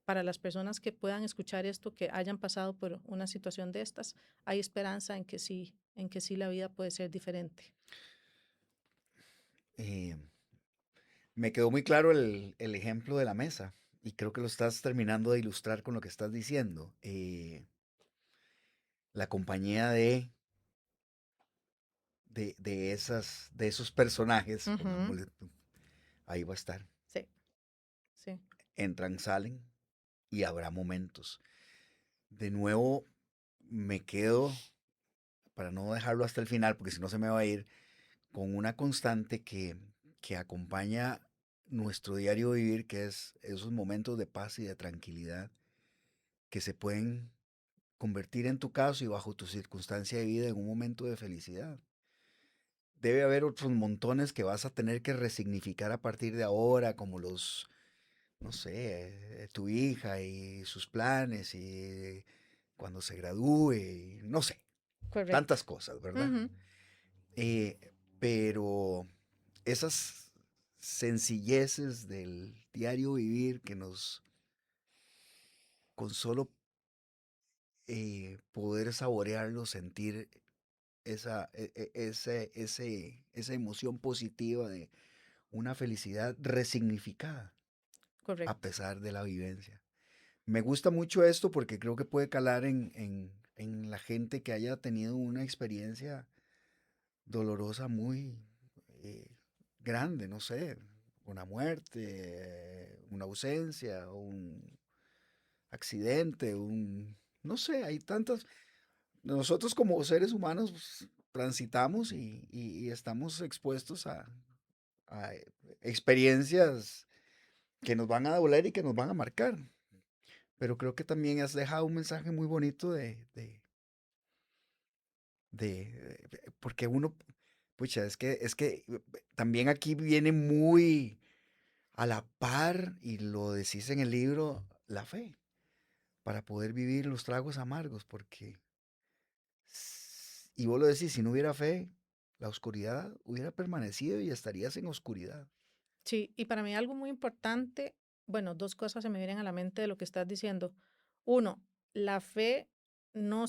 para las personas que puedan escuchar esto, que hayan pasado por una situación de estas, hay esperanza en que sí la vida puede ser diferente. Eh, Me quedó muy claro el ejemplo de la mesa y creo que lo estás terminando de ilustrar con lo que estás diciendo. la compañía de esos personajes, Ujú. pongámosle, ahí va a estar. Sí, sí. Entran, salen y habrá momentos. De nuevo, me quedo, para no dejarlo hasta el final, porque si no se me va a ir, con una constante que acompaña nuestro diario vivir, que es esos momentos de paz y de tranquilidad que se pueden convertir en tu caso y bajo tu circunstancia de vida en un momento de felicidad. Debe haber otros montones que vas a tener que resignificar a partir de ahora, como los, no sé, tu hija y sus planes y cuando se gradúe, y no sé, Correcto. tantas cosas, ¿verdad? Ujú. Eh, pero esas sencilleces del diario vivir que nos, con solo poder saborearlo, sentir esa emoción positiva de una felicidad resignificada a Correcto. pesar de la vivencia. Me gusta mucho esto porque creo que puede calar en la gente que haya tenido una experiencia dolorosa muy eh, grande, no sé, una muerte, una ausencia, un accidente, no sé, hay tantas. Nosotros como seres humanos pues, transitamos y estamos expuestos a experiencias que nos van a doler y que nos van a marcar. Pero creo que también has dejado un mensaje muy bonito porque uno, pucha, es que también aquí viene muy a la par, y lo decís en el libro, la fe, para poder vivir los tragos amargos, porque, y vos lo decís, si no hubiera fe, la oscuridad hubiera permanecido y estarías en oscuridad. Sí, y para mí algo muy importante, bueno, dos cosas se me vienen a la mente de lo que estás diciendo. Uno, la fe no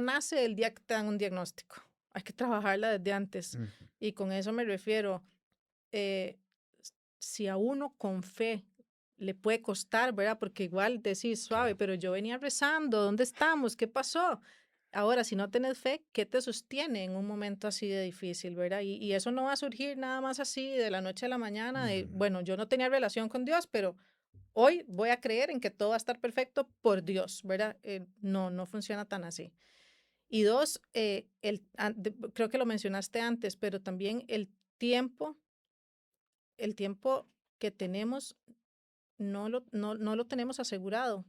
nace el día que te dan un diagnóstico. Hay que trabajarla desde antes. Ujú, Y con eso me refiero, eh, si a uno con fe le puede costar, ¿verdad? Porque igual decís, suave, Claro. pero yo venía rezando, ¿dónde estamos? ¿Qué pasó? Ahora, si no tenés fe, ¿qué te sostiene en un momento así de difícil, verdad? Y eso no va a surgir nada más así de la noche a la mañana, de, ujú, bueno, yo no tenía relación con Dios, pero hoy voy a creer en que todo va a estar perfecto por Dios, ¿verdad? No, no funciona tan así. Y dos, creo que lo mencionaste antes, pero también el tiempo que tenemos no lo tenemos asegurado.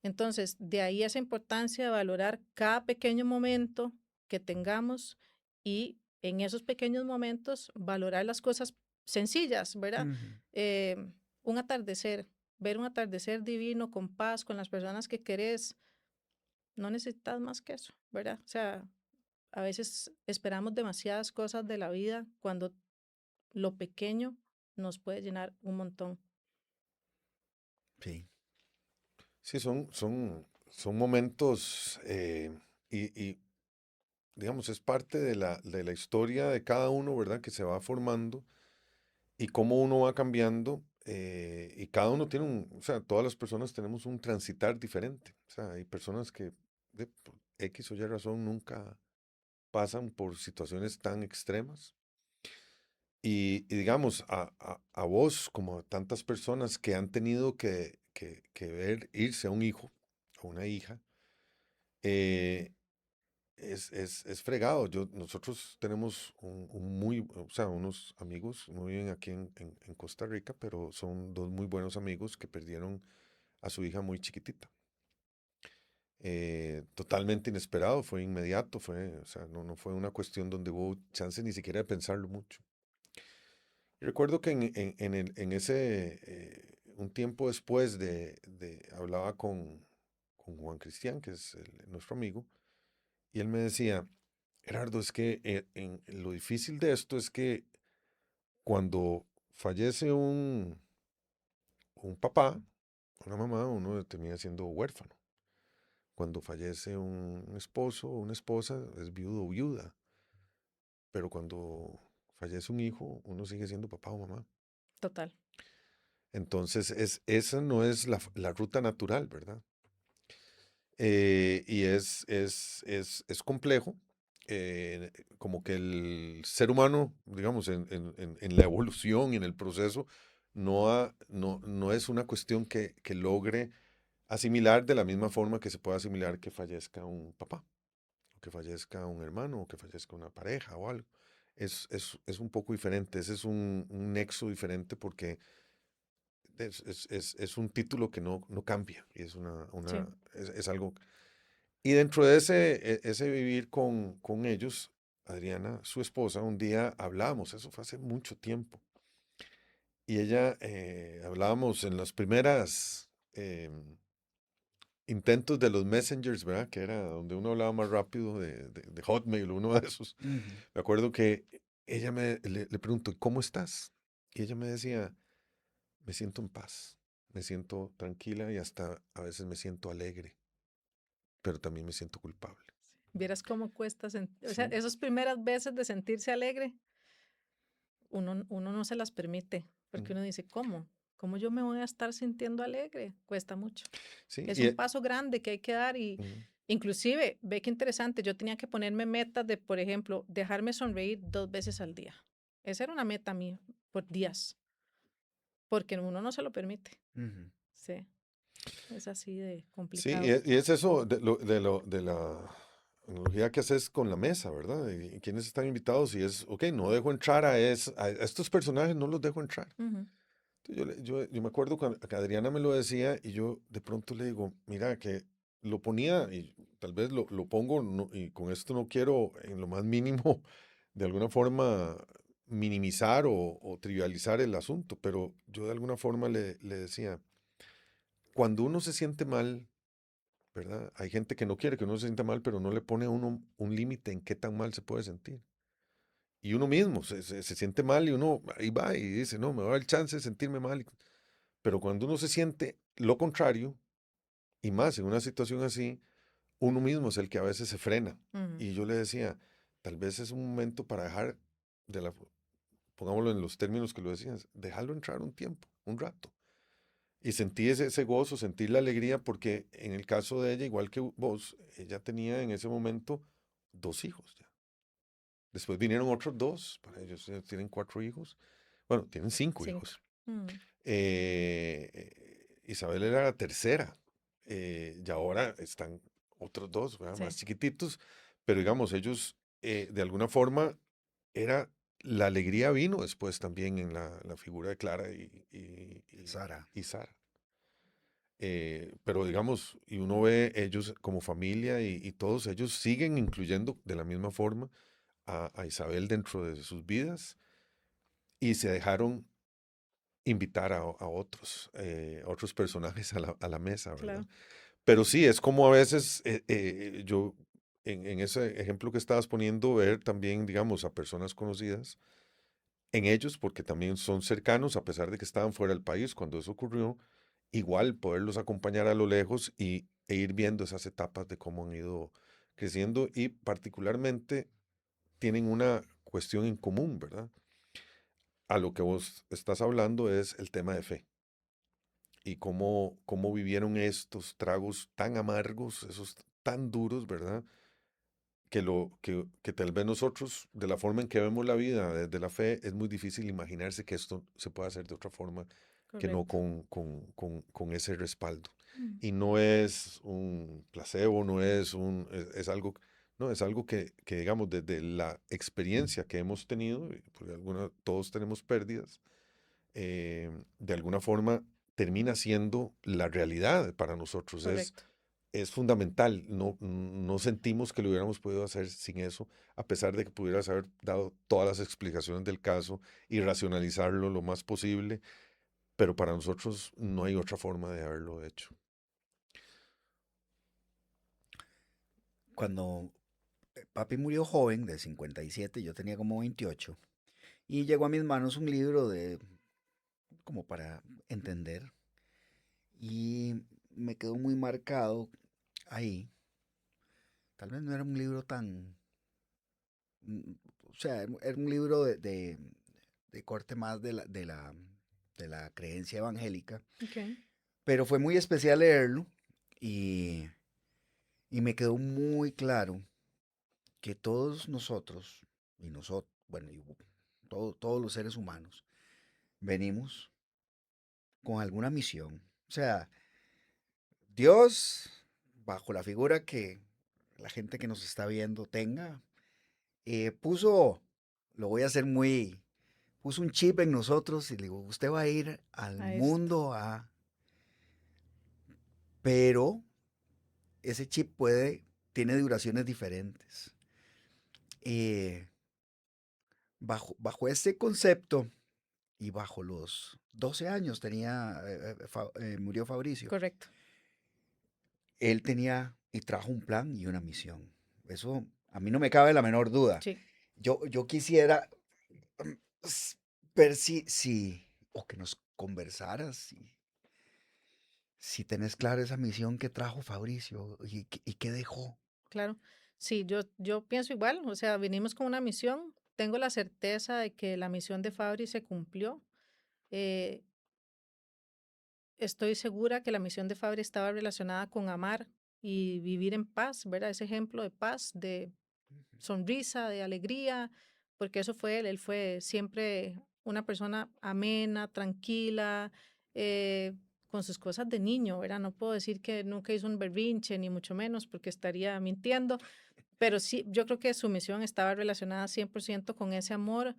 Entonces, de ahí esa importancia de valorar cada pequeño momento que tengamos y en esos pequeños momentos valorar las cosas sencillas, ¿verdad? ujú. Eh, un atardecer, ver un atardecer divino con paz, con las personas que querés, no necesitas más que eso, ¿verdad? O sea, a veces esperamos demasiadas cosas de la vida cuando lo pequeño nos puede llenar un montón. Sí. Sí, son momentos y, digamos, es parte de la historia de cada uno, ¿verdad? Que se va formando y cómo uno va cambiando. Y cada uno tiene o sea, todas las personas tenemos un transitar diferente. O sea, hay personas que por X o Y razón nunca pasan por situaciones tan extremas. Y digamos, a vos, como a tantas personas que han tenido que ver irse a un hijo, a una hija, eh, es fregado. Nosotros tenemos o sea, unos amigos, no viven aquí en Costa Rica, pero son dos muy buenos amigos que perdieron a su hija muy chiquitita. Totalmente inesperado, fue inmediato, o sea, no fue una cuestión donde hubo chance ni siquiera de pensarlo mucho. Y recuerdo que en ese, un tiempo después hablaba con Juan Cristian, que es nuestro amigo, y él me decía, Gerardo, es que lo difícil de esto es que cuando fallece un papá, una mamá, uno termina siendo huérfano. Cuando fallece un esposo o una esposa, es viudo o viuda. Pero cuando fallece un hijo, uno sigue siendo papá o mamá. Total. Entonces, esa no es la ruta natural, ¿verdad? y es complejo. Como que el ser humano, digamos, en la evolución y en el proceso, no es una cuestión que logre asimilar de la misma forma que se puede asimilar que fallezca un papá, o que fallezca un hermano, o que fallezca una pareja o algo. Es un poco diferente, ese es un nexo diferente porque es un título que no cambia y Sí. es algo. Y dentro de ese vivir con ellos, Adriana, su esposa, un día hablábamos, eso fue hace mucho tiempo, y ella, hablábamos en las primeras intentos de los messengers, ¿verdad? Que era donde uno hablaba más rápido de Hotmail, uno de esos. Ujú. Me acuerdo que ella le preguntó, ¿cómo estás? Y ella me decía, me siento en paz, me siento tranquila y hasta a veces me siento alegre, pero también me siento culpable. Vieras cómo cuesta, o sea, Sí. esas primeras veces de sentirse alegre, uno no se las permite, porque Ujú. uno dice, ¿cómo? ¿Cómo yo me voy a estar sintiendo alegre? Cuesta mucho. Sí, Es un paso grande que hay que dar y ujú. inclusive, ve qué interesante, yo tenía que ponerme metas de, por ejemplo, dejarme sonreír 2 veces al día. Esa era una meta mía por días, porque uno no se lo permite. Ujú. Sí, es así de Sí, complicado. y es eso de la analogía que haces con la mesa, ¿verdad? Y quiénes están invitados y es, ok, no dejo entrar a estos personajes, no los dejo entrar. Ujú, Entonces yo me acuerdo cuando que Adriana me lo decía y yo de pronto le digo, mira, que lo ponía y tal vez lo pongo y con esto no quiero en lo más mínimo de alguna forma minimizar o trivializar el asunto, pero yo de alguna forma le decía, cuando uno se siente mal, ¿verdad? Hay gente que no quiere que uno se sienta mal, pero no le pone a uno un límite en qué tan mal se puede sentir. Y uno mismo se siente mal y uno ahí va y dice, no, me va a dar el chance de sentirme mal. Pero cuando uno se siente lo contrario, y más en una situación así, uno mismo es el que a veces se frena. ujú. Y yo le decía, tal vez es un momento para dejar, pongámoslo en los términos que lo decías, dejarlo entrar un tiempo, un rato. Y sentí ese gozo, sentir la alegría, porque en el caso de ella, igual que vos, ella tenía en ese momento 2 hijos ya. Después vinieron otros dos, para ellos tienen 4 hijos. Bueno, tienen cinco 5. hijos. Isabel era la tercera. Y ahora están otros dos, ¿verdad? Más Sí, chiquititos. Pero digamos, ellos de alguna forma era la alegría vino después también en la figura de Clara Sara. y Sara. Pero digamos, y uno ve ellos como familia y todos ellos siguen incluyendo de la misma forma a Isabel dentro de sus vidas y se dejaron invitar a otros personajes a la mesa, ¿verdad? claro. Pero sí, es como a veces yo, en ese ejemplo que estabas poniendo, ver también, digamos, a personas conocidas en ellos, porque también son cercanos, a pesar de que estaban fuera del país cuando eso ocurrió, igual poderlos acompañar a lo lejos e ir viendo esas etapas de cómo han ido creciendo y particularmente tienen una cuestión en común, ¿verdad? A lo que vos estás hablando es el tema de fe y cómo vivieron estos tragos tan amargos, esos tan duros, ¿verdad? Que tal vez nosotros, de la forma en que vemos la vida, desde la fe, es muy difícil imaginarse que esto se pueda hacer de otra forma que no Correcto. con ese respaldo. Mm, Y no es un placebo, no es algo, no, es algo que, digamos, desde la experiencia que hemos tenido, porque todos tenemos pérdidas, de alguna forma termina siendo la realidad para nosotros. correcto. Es fundamental. No sentimos que lo hubiéramos podido hacer sin eso, a pesar de que pudieras haber dado todas las explicaciones del caso y racionalizarlo lo más posible, pero para nosotros no hay otra forma de haberlo hecho. Cuando papi murió joven, de 57, yo tenía como 28, y llegó a mis manos un libro de como para entender, y me quedó muy marcado ahí. Tal vez no era un libro tan, mm, o sea, era un libro de corte más de la creencia evangélica, Okay. pero fue muy especial leerlo y Y me quedó muy claro que todos nosotros, y nosotros, bueno, todos los seres humanos, venimos con alguna misión. O sea, Dios, bajo la figura que la gente que nos está viendo tenga, puso, lo voy a hacer muy, puso un chip en nosotros y le digo, usted va a ir al A esto. mundo a... Pero ese chip tiene duraciones diferentes. Eh, bajo este concepto y bajo los 12 años murió Fabricio, Correcto. él tenía y trajo un plan y una misión. Eso a mí no me cabe la menor duda. Sí, Yo quisiera mm, ver o que nos conversaras, si tenés clara esa misión que trajo Fabricio y qué dejó. claro. Sí, yo pienso igual. O sea, vinimos con una misión. Tengo la certeza de que la misión de Fabri se cumplió. Eh, Estoy segura que la misión de Fabri estaba relacionada con amar y vivir en paz, ¿verdad? Ese ejemplo de paz, de sonrisa, de alegría, porque eso fue él. Él fue siempre una persona amena, tranquila, eh, con sus cosas de niño, ¿verdad? No puedo decir que nunca hizo un berrinche, ni mucho menos, porque estaría mintiendo, pero sí, yo creo que su misión estaba relacionada 100% con ese amor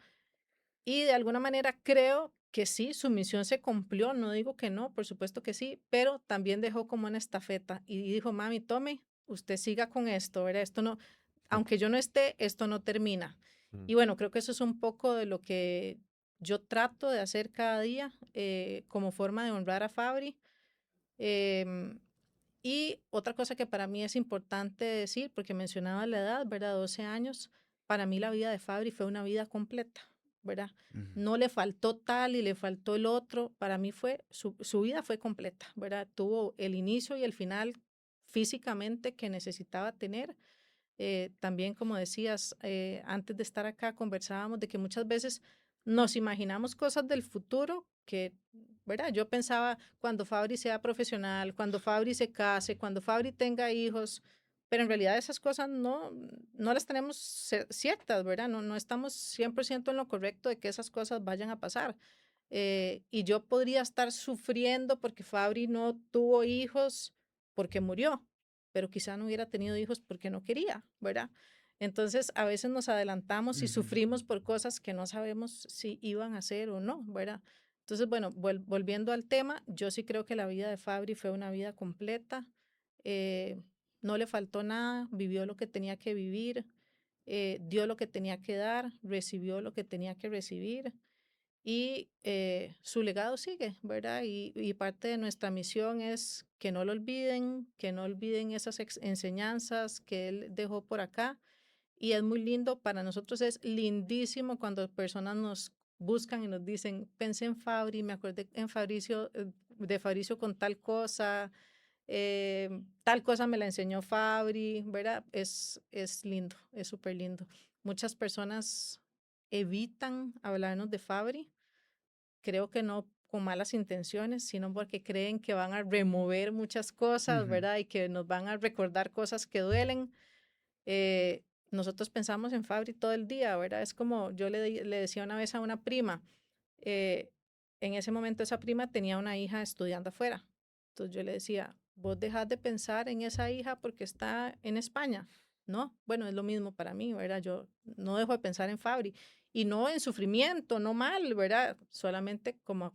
y de alguna manera creo que sí, su misión se cumplió, no digo que no, por supuesto que sí, pero también dejó como una estafeta y dijo, mami, tome, usted siga con esto, ¿verdad? Esto no, aunque yo no esté, esto no termina. Mm. Y bueno, creo que eso es un poco de lo que yo trato de hacer cada día como forma de honrar a Fabri. Em, y otra cosa que para mí es importante decir, porque mencionaba la edad, ¿verdad? 12 años, para mí la vida de Fabri fue una vida completa, ¿verdad? Ujú, No le faltó tal y le faltó el otro, para mí su vida fue completa, ¿verdad? Tuvo el inicio y el final físicamente que necesitaba tener. También, como decías, antes de estar acá conversábamos de que muchas veces nos imaginamos cosas del futuro que, ¿verdad? Yo pensaba cuando Fabri sea profesional, cuando Fabri se case, cuando Fabri tenga hijos, pero en realidad esas cosas no las tenemos ciertas, ¿verdad? No estamos 100% en lo correcto de que esas cosas vayan a pasar. Y yo podría estar sufriendo porque Fabri no tuvo hijos porque murió, pero quizá no hubiera tenido hijos porque no quería, ¿verdad? Entonces, a veces nos adelantamos y ujú. sufrimos por cosas que no sabemos si iban a ser o no, ¿verdad? Entonces, bueno, volviendo al tema, yo sí creo que la vida de Fabri fue una vida completa. eh, no le faltó nada, vivió lo que tenía que vivir, dio lo que tenía que dar, recibió lo que tenía que recibir y su legado sigue, ¿verdad? Y parte de nuestra misión es que no lo olviden, que no olviden esas enseñanzas que él dejó por acá. Y es muy lindo, para nosotros es lindísimo cuando personas nos buscan y nos dicen, pensé en Fabri, me acordé en Fabricio, de Fabricio con tal cosa me la enseñó Fabri, ¿verdad? Es lindo, es súper lindo. Muchas personas evitan hablarnos de Fabri, creo que no con malas intenciones, sino porque creen que van a remover muchas cosas, Ujú, ¿verdad? Y que nos van a recordar cosas que duelen. Nosotros pensamos en Fabri todo el día, ¿verdad? Es como yo le decía una vez a una prima, eh, en ese momento esa prima tenía una hija estudiando afuera. Entonces yo le decía, vos dejás de pensar en esa hija porque está en España. No, bueno, es lo mismo para mí, ¿verdad? Yo no dejo de pensar en Fabri y no en sufrimiento, no mal, ¿verdad? Solamente como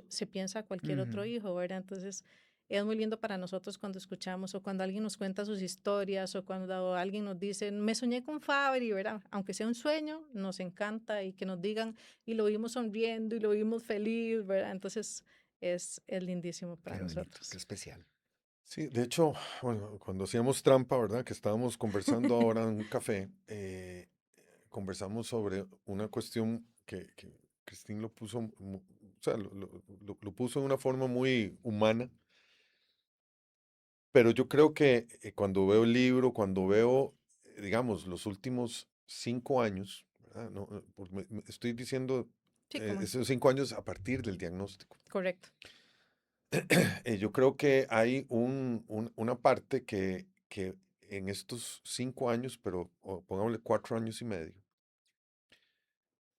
se piensa a cualquier ujú. otro hijo, ¿verdad? Entonces es muy lindo para nosotros cuando escuchamos o cuando alguien nos cuenta sus historias o cuando alguien nos dice, me soñé con Fabri, ¿verdad? Aunque sea un sueño, nos encanta y que nos digan, y lo vimos sonriendo y lo vimos feliz, ¿verdad? Entonces es lindísimo para Qué bonito, qué nosotros. especial. Sí, de hecho, bueno, cuando hacíamos trampa, ¿verdad? Que estábamos conversando ahora en un café, conversamos sobre una cuestión que Cristín lo puso, o sea, lo puso de una forma muy humana, pero yo creo que cuando veo el libro, cuando veo, digamos, los últimos 5 años, ¿verdad? No, estoy diciendo Sí, como esos 5 años a partir del diagnóstico. correcto. Yo creo que hay una parte que en estos 5 años, pero pongámosle 4 años y medio,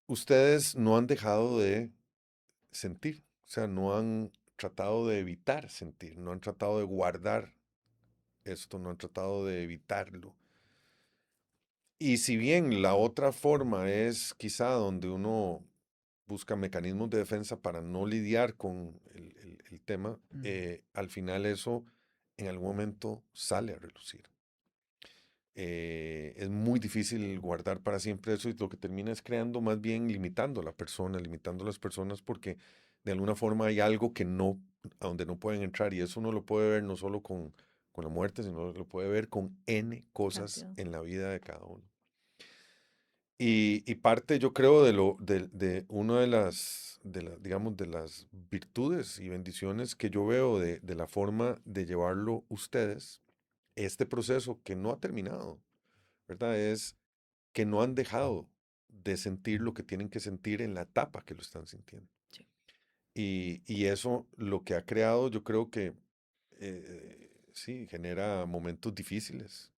ustedes no han dejado de sentir, o sea, no han tratado de evitar sentir, no han tratado de guardar esto, no han tratado de evitarlo. Y si bien la otra forma es quizá donde uno busca mecanismos de defensa para no lidiar con el tema, al final eso en algún momento sale a relucir. Es muy difícil guardar para siempre eso y lo que termina es creando más bien limitando a la persona, limitando a las personas porque de alguna forma hay algo que no, a donde no pueden entrar y eso uno lo puede ver no solo con la muerte, sino lo puede ver con N cosas Cantidad. en la vida de cada uno. Y parte, yo creo, de una digamos, de las virtudes y bendiciones que yo veo de la forma de llevarlo ustedes, este proceso que no ha terminado, ¿verdad? Es que no han dejado de sentir lo que tienen que sentir en la etapa que lo están sintiendo. Sí. Y eso lo que ha creado, yo creo que sí, genera momentos difíciles,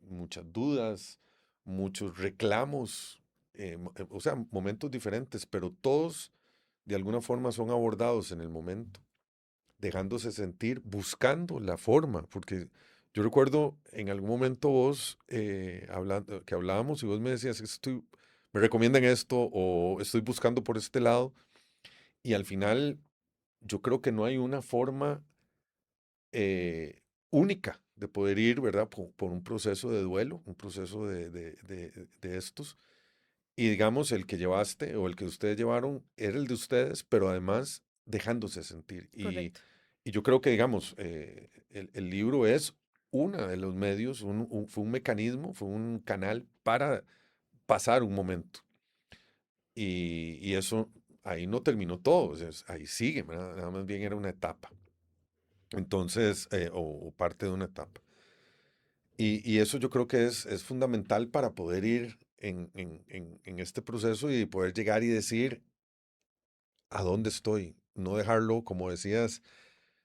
muchas dudas, muchos reclamos, o sea, momentos diferentes, pero todos de alguna forma son abordados en el momento, dejándose sentir, buscando la forma, porque yo recuerdo en algún momento vos hablando, que hablábamos y vos me decías, me recomiendan esto o estoy buscando por este lado, y al final yo creo que no hay una forma única de poder ir, ¿verdad? Por un proceso de duelo, un proceso de estos. Y digamos, el que llevaste o el que ustedes llevaron era el de ustedes, pero además dejándose sentir. Correcto. Y yo creo que, digamos, el libro es uno de los medios, fue un mecanismo, fue un canal para pasar un momento. Y eso, ahí no terminó todo, o sea, ahí sigue, ¿verdad? Nada más bien era una etapa. Entonces, o parte de una etapa. Y eso yo creo que es fundamental para poder ir en este proceso y poder llegar y decir a dónde estoy. No dejarlo, como decías,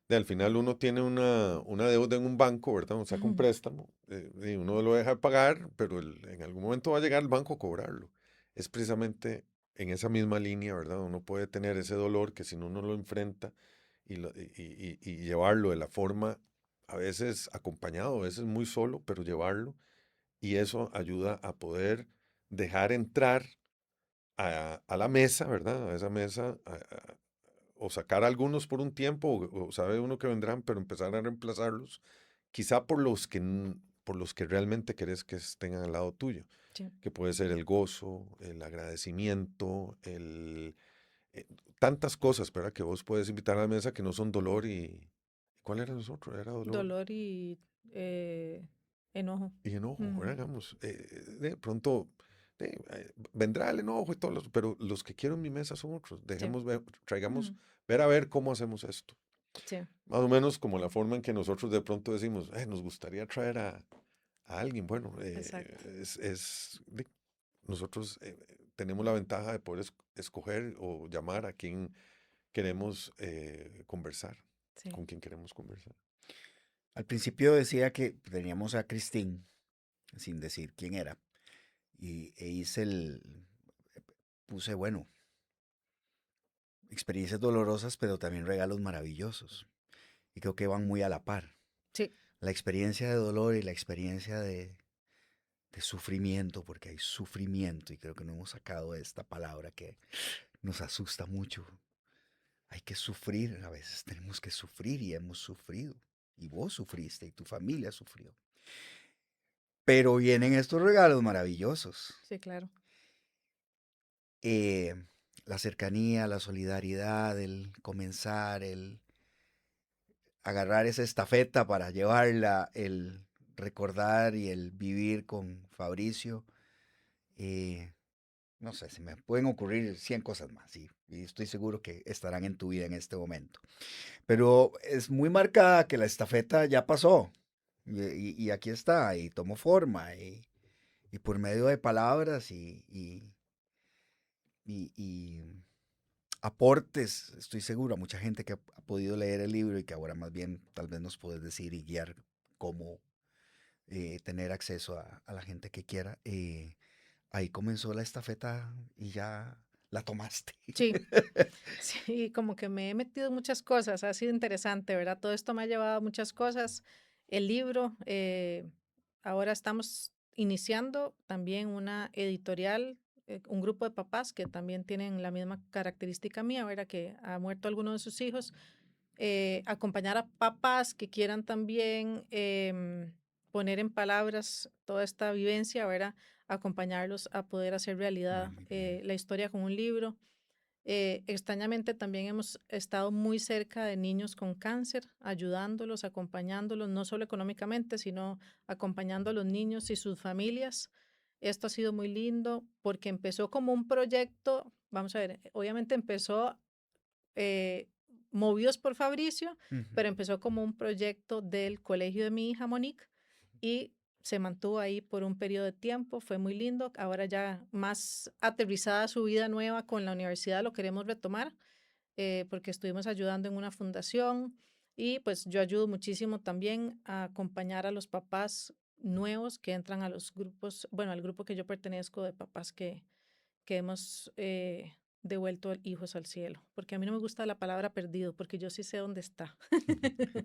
al final uno tiene una deuda en un banco, ¿verdad? Uno saca un Ujú. préstamo y uno lo deja de pagar, pero en algún momento va a llegar el banco a cobrarlo. Es precisamente en esa misma línea, ¿verdad? Uno puede tener ese dolor que si no uno lo enfrenta y llevarlo de la forma, a veces acompañado, a veces muy solo, pero llevarlo y eso ayuda a poder dejar entrar a la mesa, ¿verdad? A esa mesa, o sacar algunos por un tiempo, o sabe uno que vendrán, pero empezar a reemplazarlos, quizá por los que realmente querés que estén al lado tuyo, Sí. que puede ser el gozo, el agradecimiento, eh, tantas cosas, ¿verdad? Que vos puedes invitar a la mesa que no son dolor ¿cuál era nosotros? Era dolor Dolor y enojo. y enojo, Ujú. ¿verdad? Digamos, de pronto vendrá el enojo y todos pero los que quiero en mi mesa son otros. Sí. Dejemos ver, traigamos, Ujú. ver a ver cómo hacemos esto. Sí. Más o menos como la forma en que nosotros de pronto decimos, nos gustaría traer a alguien. Bueno, Exacto. nosotros tenemos la ventaja de poder escoger o llamar a quien queremos conversar, Sí. con quien queremos conversar. Al principio decía que teníamos a Christine, sin decir quién era, puse, bueno, experiencias dolorosas, pero también regalos maravillosos. Y creo que van muy a la par. Sí. La experiencia de dolor y la experiencia de sufrimiento, porque hay sufrimiento, y creo que no hemos sacado esta palabra que nos asusta mucho. Hay que sufrir, a veces tenemos que sufrir y hemos sufrido. Y vos sufriste y tu familia sufrió. Pero vienen estos regalos maravillosos. Sí, claro. Eh, la cercanía, la solidaridad, el comenzar, el agarrar esa estafeta para llevarla, el recordar y el vivir con Fabricio. eh, no sé, se me pueden ocurrir 100 cosas más y estoy seguro que estarán en tu vida en este momento. Pero es muy marcada que la estafeta ya pasó y aquí está y tomó forma y por medio de palabras y aportes, estoy seguro, a mucha gente que ha podido leer el libro y que ahora más bien tal vez nos puedes decir y guiar cómo tener acceso a la gente que quiera. Ahí comenzó la estafeta y ya la tomaste. Sí, sí, como que me he metido en muchas cosas, ha sido interesante, ¿verdad? Todo esto me ha llevado a muchas cosas. El libro, ahora estamos iniciando también una editorial, un grupo de papás que también tienen la misma característica mía, ¿verdad? Que ha muerto alguno de sus hijos. Acompañar a papás que quieran también poner en palabras toda esta vivencia, ¿verdad? Acompañarlos a poder hacer realidad Muy bien. la historia con un libro. Extrañamente también hemos estado muy cerca de niños con cáncer, ayudándolos, acompañándolos, no solo económicamente, sino acompañando a los niños y sus familias. Esto ha sido muy lindo porque empezó como un proyecto, vamos a ver, obviamente empezó eh, movidos por Fabricio, Ujú. pero empezó como un proyecto del colegio de mi hija Monique y se mantuvo ahí por un periodo de tiempo, fue muy lindo. Ahora ya más aterrizada su vida nueva con la universidad lo queremos retomar porque estuvimos ayudando en una fundación y pues yo ayudo muchísimo también a acompañar a los papás nuevos que entran a los grupos, bueno, al grupo que yo pertenezco de papás que hemos devuelto hijos al cielo, porque a mí no me gusta la palabra perdido, porque yo sí sé dónde está.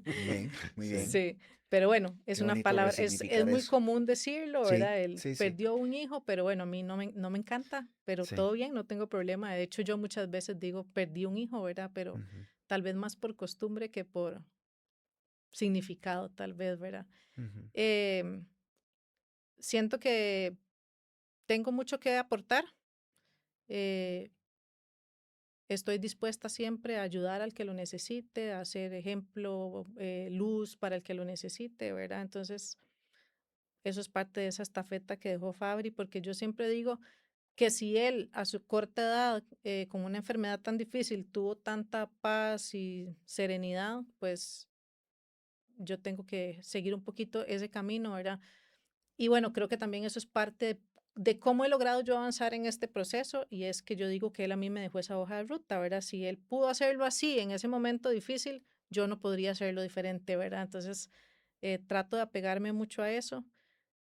Muy bien, muy Sí. bien. Sí, pero bueno, es Qué una bonito palabra, es resignificar muy eso. común decirlo, Sí, ¿verdad? Él sí, sí, perdió un hijo, pero bueno, a mí no me encanta, pero sí. todo bien, no tengo problema. De hecho, yo muchas veces digo, perdí un hijo, ¿verdad? Pero Ujú, tal vez más por costumbre que por significado, tal vez, ¿verdad? ujú. Em, Siento que tengo mucho que aportar. eh, Estoy dispuesta siempre a ayudar al que lo necesite, a ser ejemplo, luz para el que lo necesite, ¿verdad? Entonces, eso es parte de esa estafeta que dejó Fabri, porque yo siempre digo que si él a su corta edad, con una enfermedad tan difícil, tuvo tanta paz y serenidad, pues yo tengo que seguir un poquito ese camino, ¿verdad? Y bueno, creo que también eso es parte de cómo he logrado yo avanzar en este proceso y es que yo digo que él a mí me dejó esa hoja de ruta, ¿verdad? Si él pudo hacerlo así en ese momento difícil, yo no podría hacerlo diferente, ¿verdad? Entonces, trato de apegarme mucho a eso,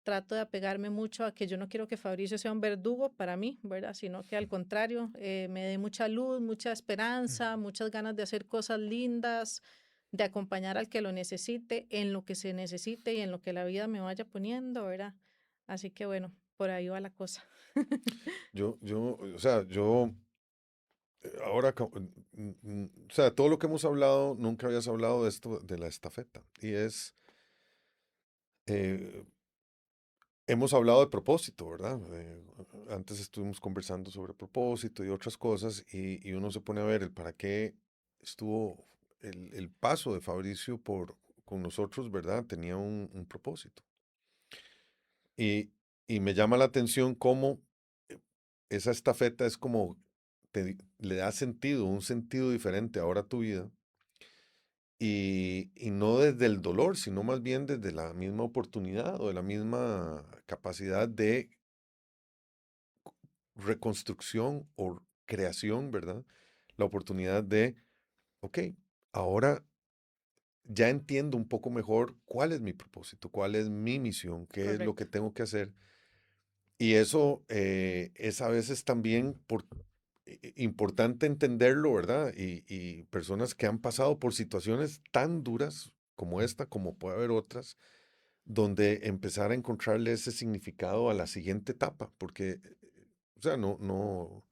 trato de apegarme mucho a que yo no quiero que Fabricio sea un verdugo para mí, ¿verdad? Sino que al contrario, me dé mucha luz, mucha esperanza, muchas ganas de hacer cosas lindas, de acompañar al que lo necesite, en lo que se necesite y en lo que la vida me vaya poniendo, ¿verdad? Así que bueno, por ahí va la cosa. O sea, ahora, o sea, todo lo que hemos hablado, nunca habías hablado de esto, de la estafeta. Y eh, hemos hablado de propósito, ¿verdad? Antes estuvimos conversando sobre propósito y otras cosas, y uno se pone a ver el para qué estuvo el paso de Fabricio con nosotros, ¿verdad? Tenía un propósito. Y, y me llama la atención cómo eh, esa estafeta es como le da sentido, un sentido diferente ahora a tu vida. Y no desde el dolor, sino más bien desde la misma oportunidad o de la misma capacidad de reconstrucción o creación, ¿verdad? La oportunidad de, ok, ahora ya entiendo un poco mejor cuál es mi propósito, cuál es mi misión, qué es lo que Correcto, tengo que hacer. Y eso es a veces también importante entenderlo, ¿verdad? Y personas que han pasado por situaciones tan duras como esta, como puede haber otras, donde empezar a encontrarle ese significado a la siguiente etapa, porque, o sea, o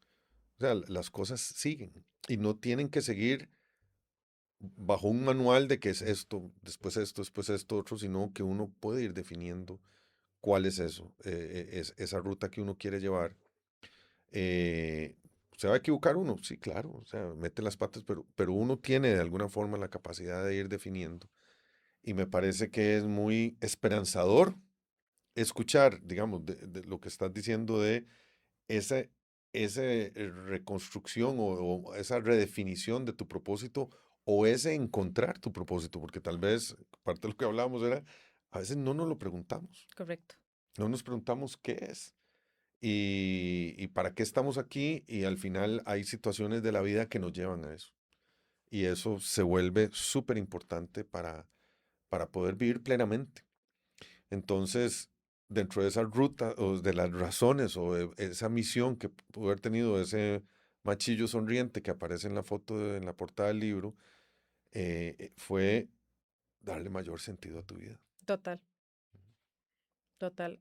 sea, las cosas siguen y no tienen que seguir bajo un manual de que es esto, después esto, otro, sino que uno puede ir definiendo cuál es eso, es esa ruta que uno quiere llevar. Eh, ¿Se va a equivocar uno? Sí, claro, o sea, mete las patas, pero uno tiene de alguna forma la capacidad de ir definiendo. Y me parece que es muy esperanzador escuchar, digamos, de lo que estás diciendo de esa, esa reconstrucción o esa redefinición de tu propósito o ese encontrar tu propósito, porque tal vez parte de lo que hablábamos era, a veces no nos lo preguntamos, correcto, no nos preguntamos qué es y para qué estamos aquí y al final hay situaciones de la vida que nos llevan a eso. Y eso se vuelve súper importante para poder vivir plenamente. Entonces, dentro de esa ruta o de las razones o de esa misión que pudo haber tenido ese machillo sonriente que aparece en la foto, en la portada del libro, fue darle mayor sentido a tu vida. Total, total.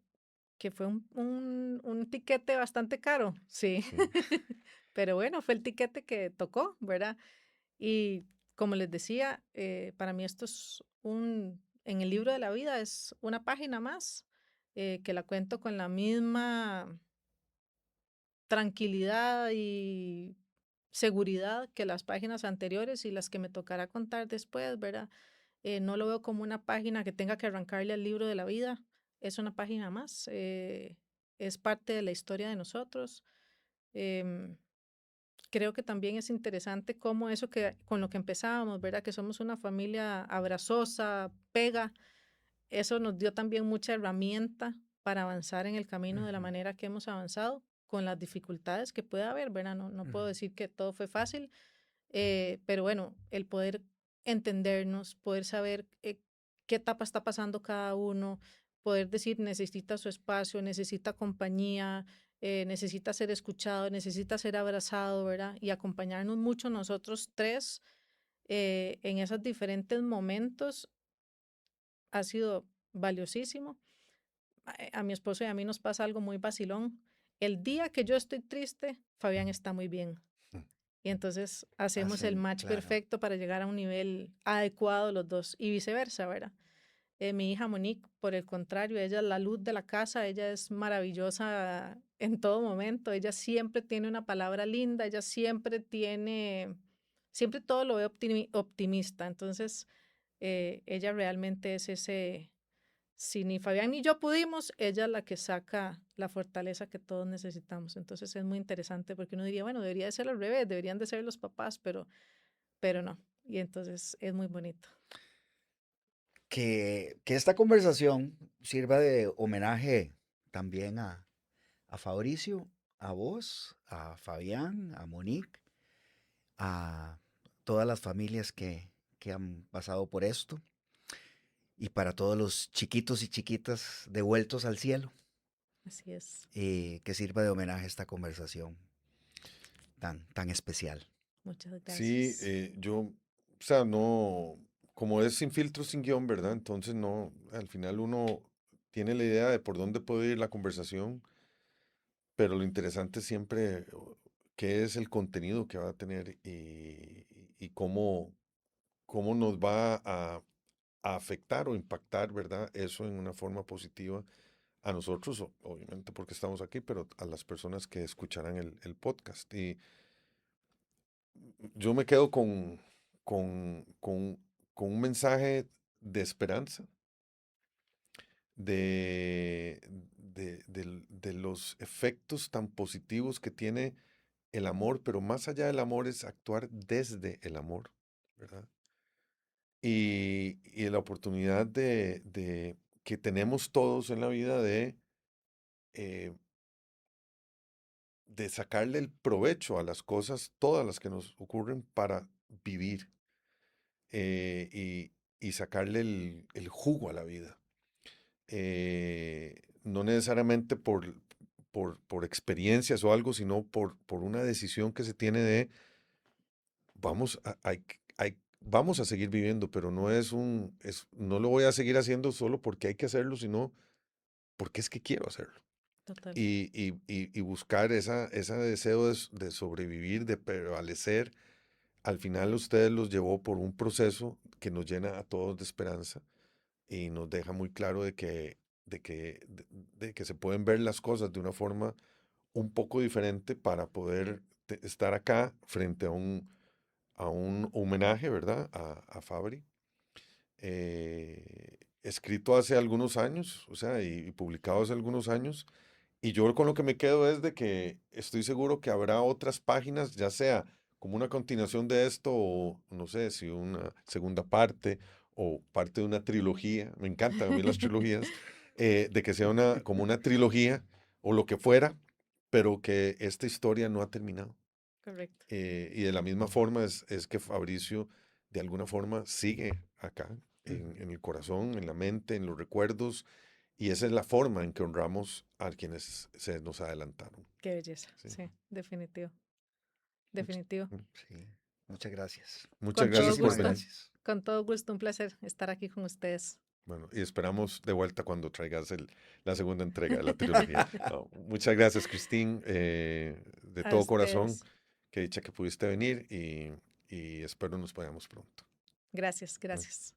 Que fue un tiquete bastante caro, sí. Sí. Pero bueno, fue el tiquete que tocó, ¿verdad? Y como les decía, para mí esto es en el libro de la vida es una página más, que la cuento con la misma tranquilidad y seguridad que las páginas anteriores y las que me tocará contar después, ¿verdad? No lo veo como una página que tenga que arrancarle al libro de la vida, es una página más, es parte de la historia de nosotros. Em, Creo que también es interesante cómo eso que con lo que empezábamos, ¿verdad? Que somos una familia abrazosa, pega, eso nos dio también mucha herramienta para avanzar en el camino de la Ujú, manera que hemos avanzado, con las dificultades que puede haber, ¿verdad? No puedo ujú, decir que todo fue fácil, pero bueno, el poder entendernos, poder saber qué etapa está pasando cada uno, poder decir necesita su espacio, necesita compañía, necesita ser escuchado, necesita ser abrazado, ¿verdad? Y acompañarnos mucho nosotros tres en esos diferentes momentos ha sido valiosísimo. A mi esposo y a mí nos pasa algo muy vacilón. El día que yo estoy triste, Fabián está muy bien. Mm. Y entonces hacemos el hacen, match claro. perfecto para llegar a un nivel adecuado los dos y viceversa, ¿verdad? Mi hija Monique, por el contrario, ella es la luz de la casa, ella es maravillosa en todo momento, ella siempre tiene una palabra linda, ella siempre todo lo ve optimista, entonces ella realmente es ese, si ni Fabián ni yo pudimos, ella es la que saca la fortaleza que todos necesitamos, entonces es muy interesante porque uno diría, bueno, debería de ser al revés, deberían de ser los papás, pero no, y entonces es muy bonito. Que esta conversación sirva de homenaje también a Fabricio, a vos, a Fabián, a Monique, a todas las familias que han pasado por esto y para todos los chiquitos y chiquitas devueltos al cielo, Así es. que sirva de homenaje esta conversación tan especial. Muchas Sí, gracias. yo, o sea, no, como es sin filtro, sin guión, ¿verdad? Entonces no, al final uno tiene la idea de por dónde puede ir la conversación, pero lo interesante es siempre qué es el contenido que va a tener y cómo nos va a afectar o impactar, ¿verdad? Eso en una forma positiva a nosotros, obviamente porque estamos aquí, pero a las personas que escucharán el podcast. Y yo me quedo con, con, con un mensaje de esperanza, de, de los efectos tan positivos que tiene el amor, pero más allá del amor es actuar desde el amor, ¿verdad? Y la oportunidad de que tenemos todos en la vida eh, de sacarle el provecho a las cosas, todas las que nos ocurren para vivir y sacarle el jugo a la vida. No necesariamente por experiencias o algo, sino por una decisión que se tiene de vamos a seguir viviendo, pero no no lo voy a seguir haciendo solo porque hay que hacerlo, sino porque es que quiero hacerlo. Total. Y buscar ese deseo de sobrevivir, de prevalecer, al final ustedes los llevó por un proceso que nos llena a todos de esperanza y nos deja muy claro de que se pueden ver las cosas de una forma un poco diferente para poder estar acá frente a un homenaje, ¿verdad? A Fabri, escrito hace algunos años, o sea, y publicado hace algunos años. Y yo con lo que me quedo es de que estoy seguro que habrá otras páginas, ya sea como una continuación de esto o no sé si una segunda parte o parte de una trilogía. Me encantan a mí las trilogías, de que sea como una trilogía o lo que fuera, pero que esta historia no ha terminado. Correcto. Y de la misma forma es que Fabricio de alguna forma sigue acá, Ujú. en el corazón, en la mente, en los recuerdos Y esa es la forma en que honramos a quienes se nos adelantaron. Qué belleza. Sí. Sí, definitivo. Much- Definitivo. Sí, muchas gracias. Muchas Con todo gracias por gusto. venir. Gracias. Con todo gusto, un placer estar aquí con ustedes. Bueno, y esperamos de vuelta cuando traigas la segunda entrega de la trilogía. No, muchas gracias, Christine, de A todo corazón. ustedes. Qué dicha que pudiste venir y espero nos veamos pronto. Gracias, gracias.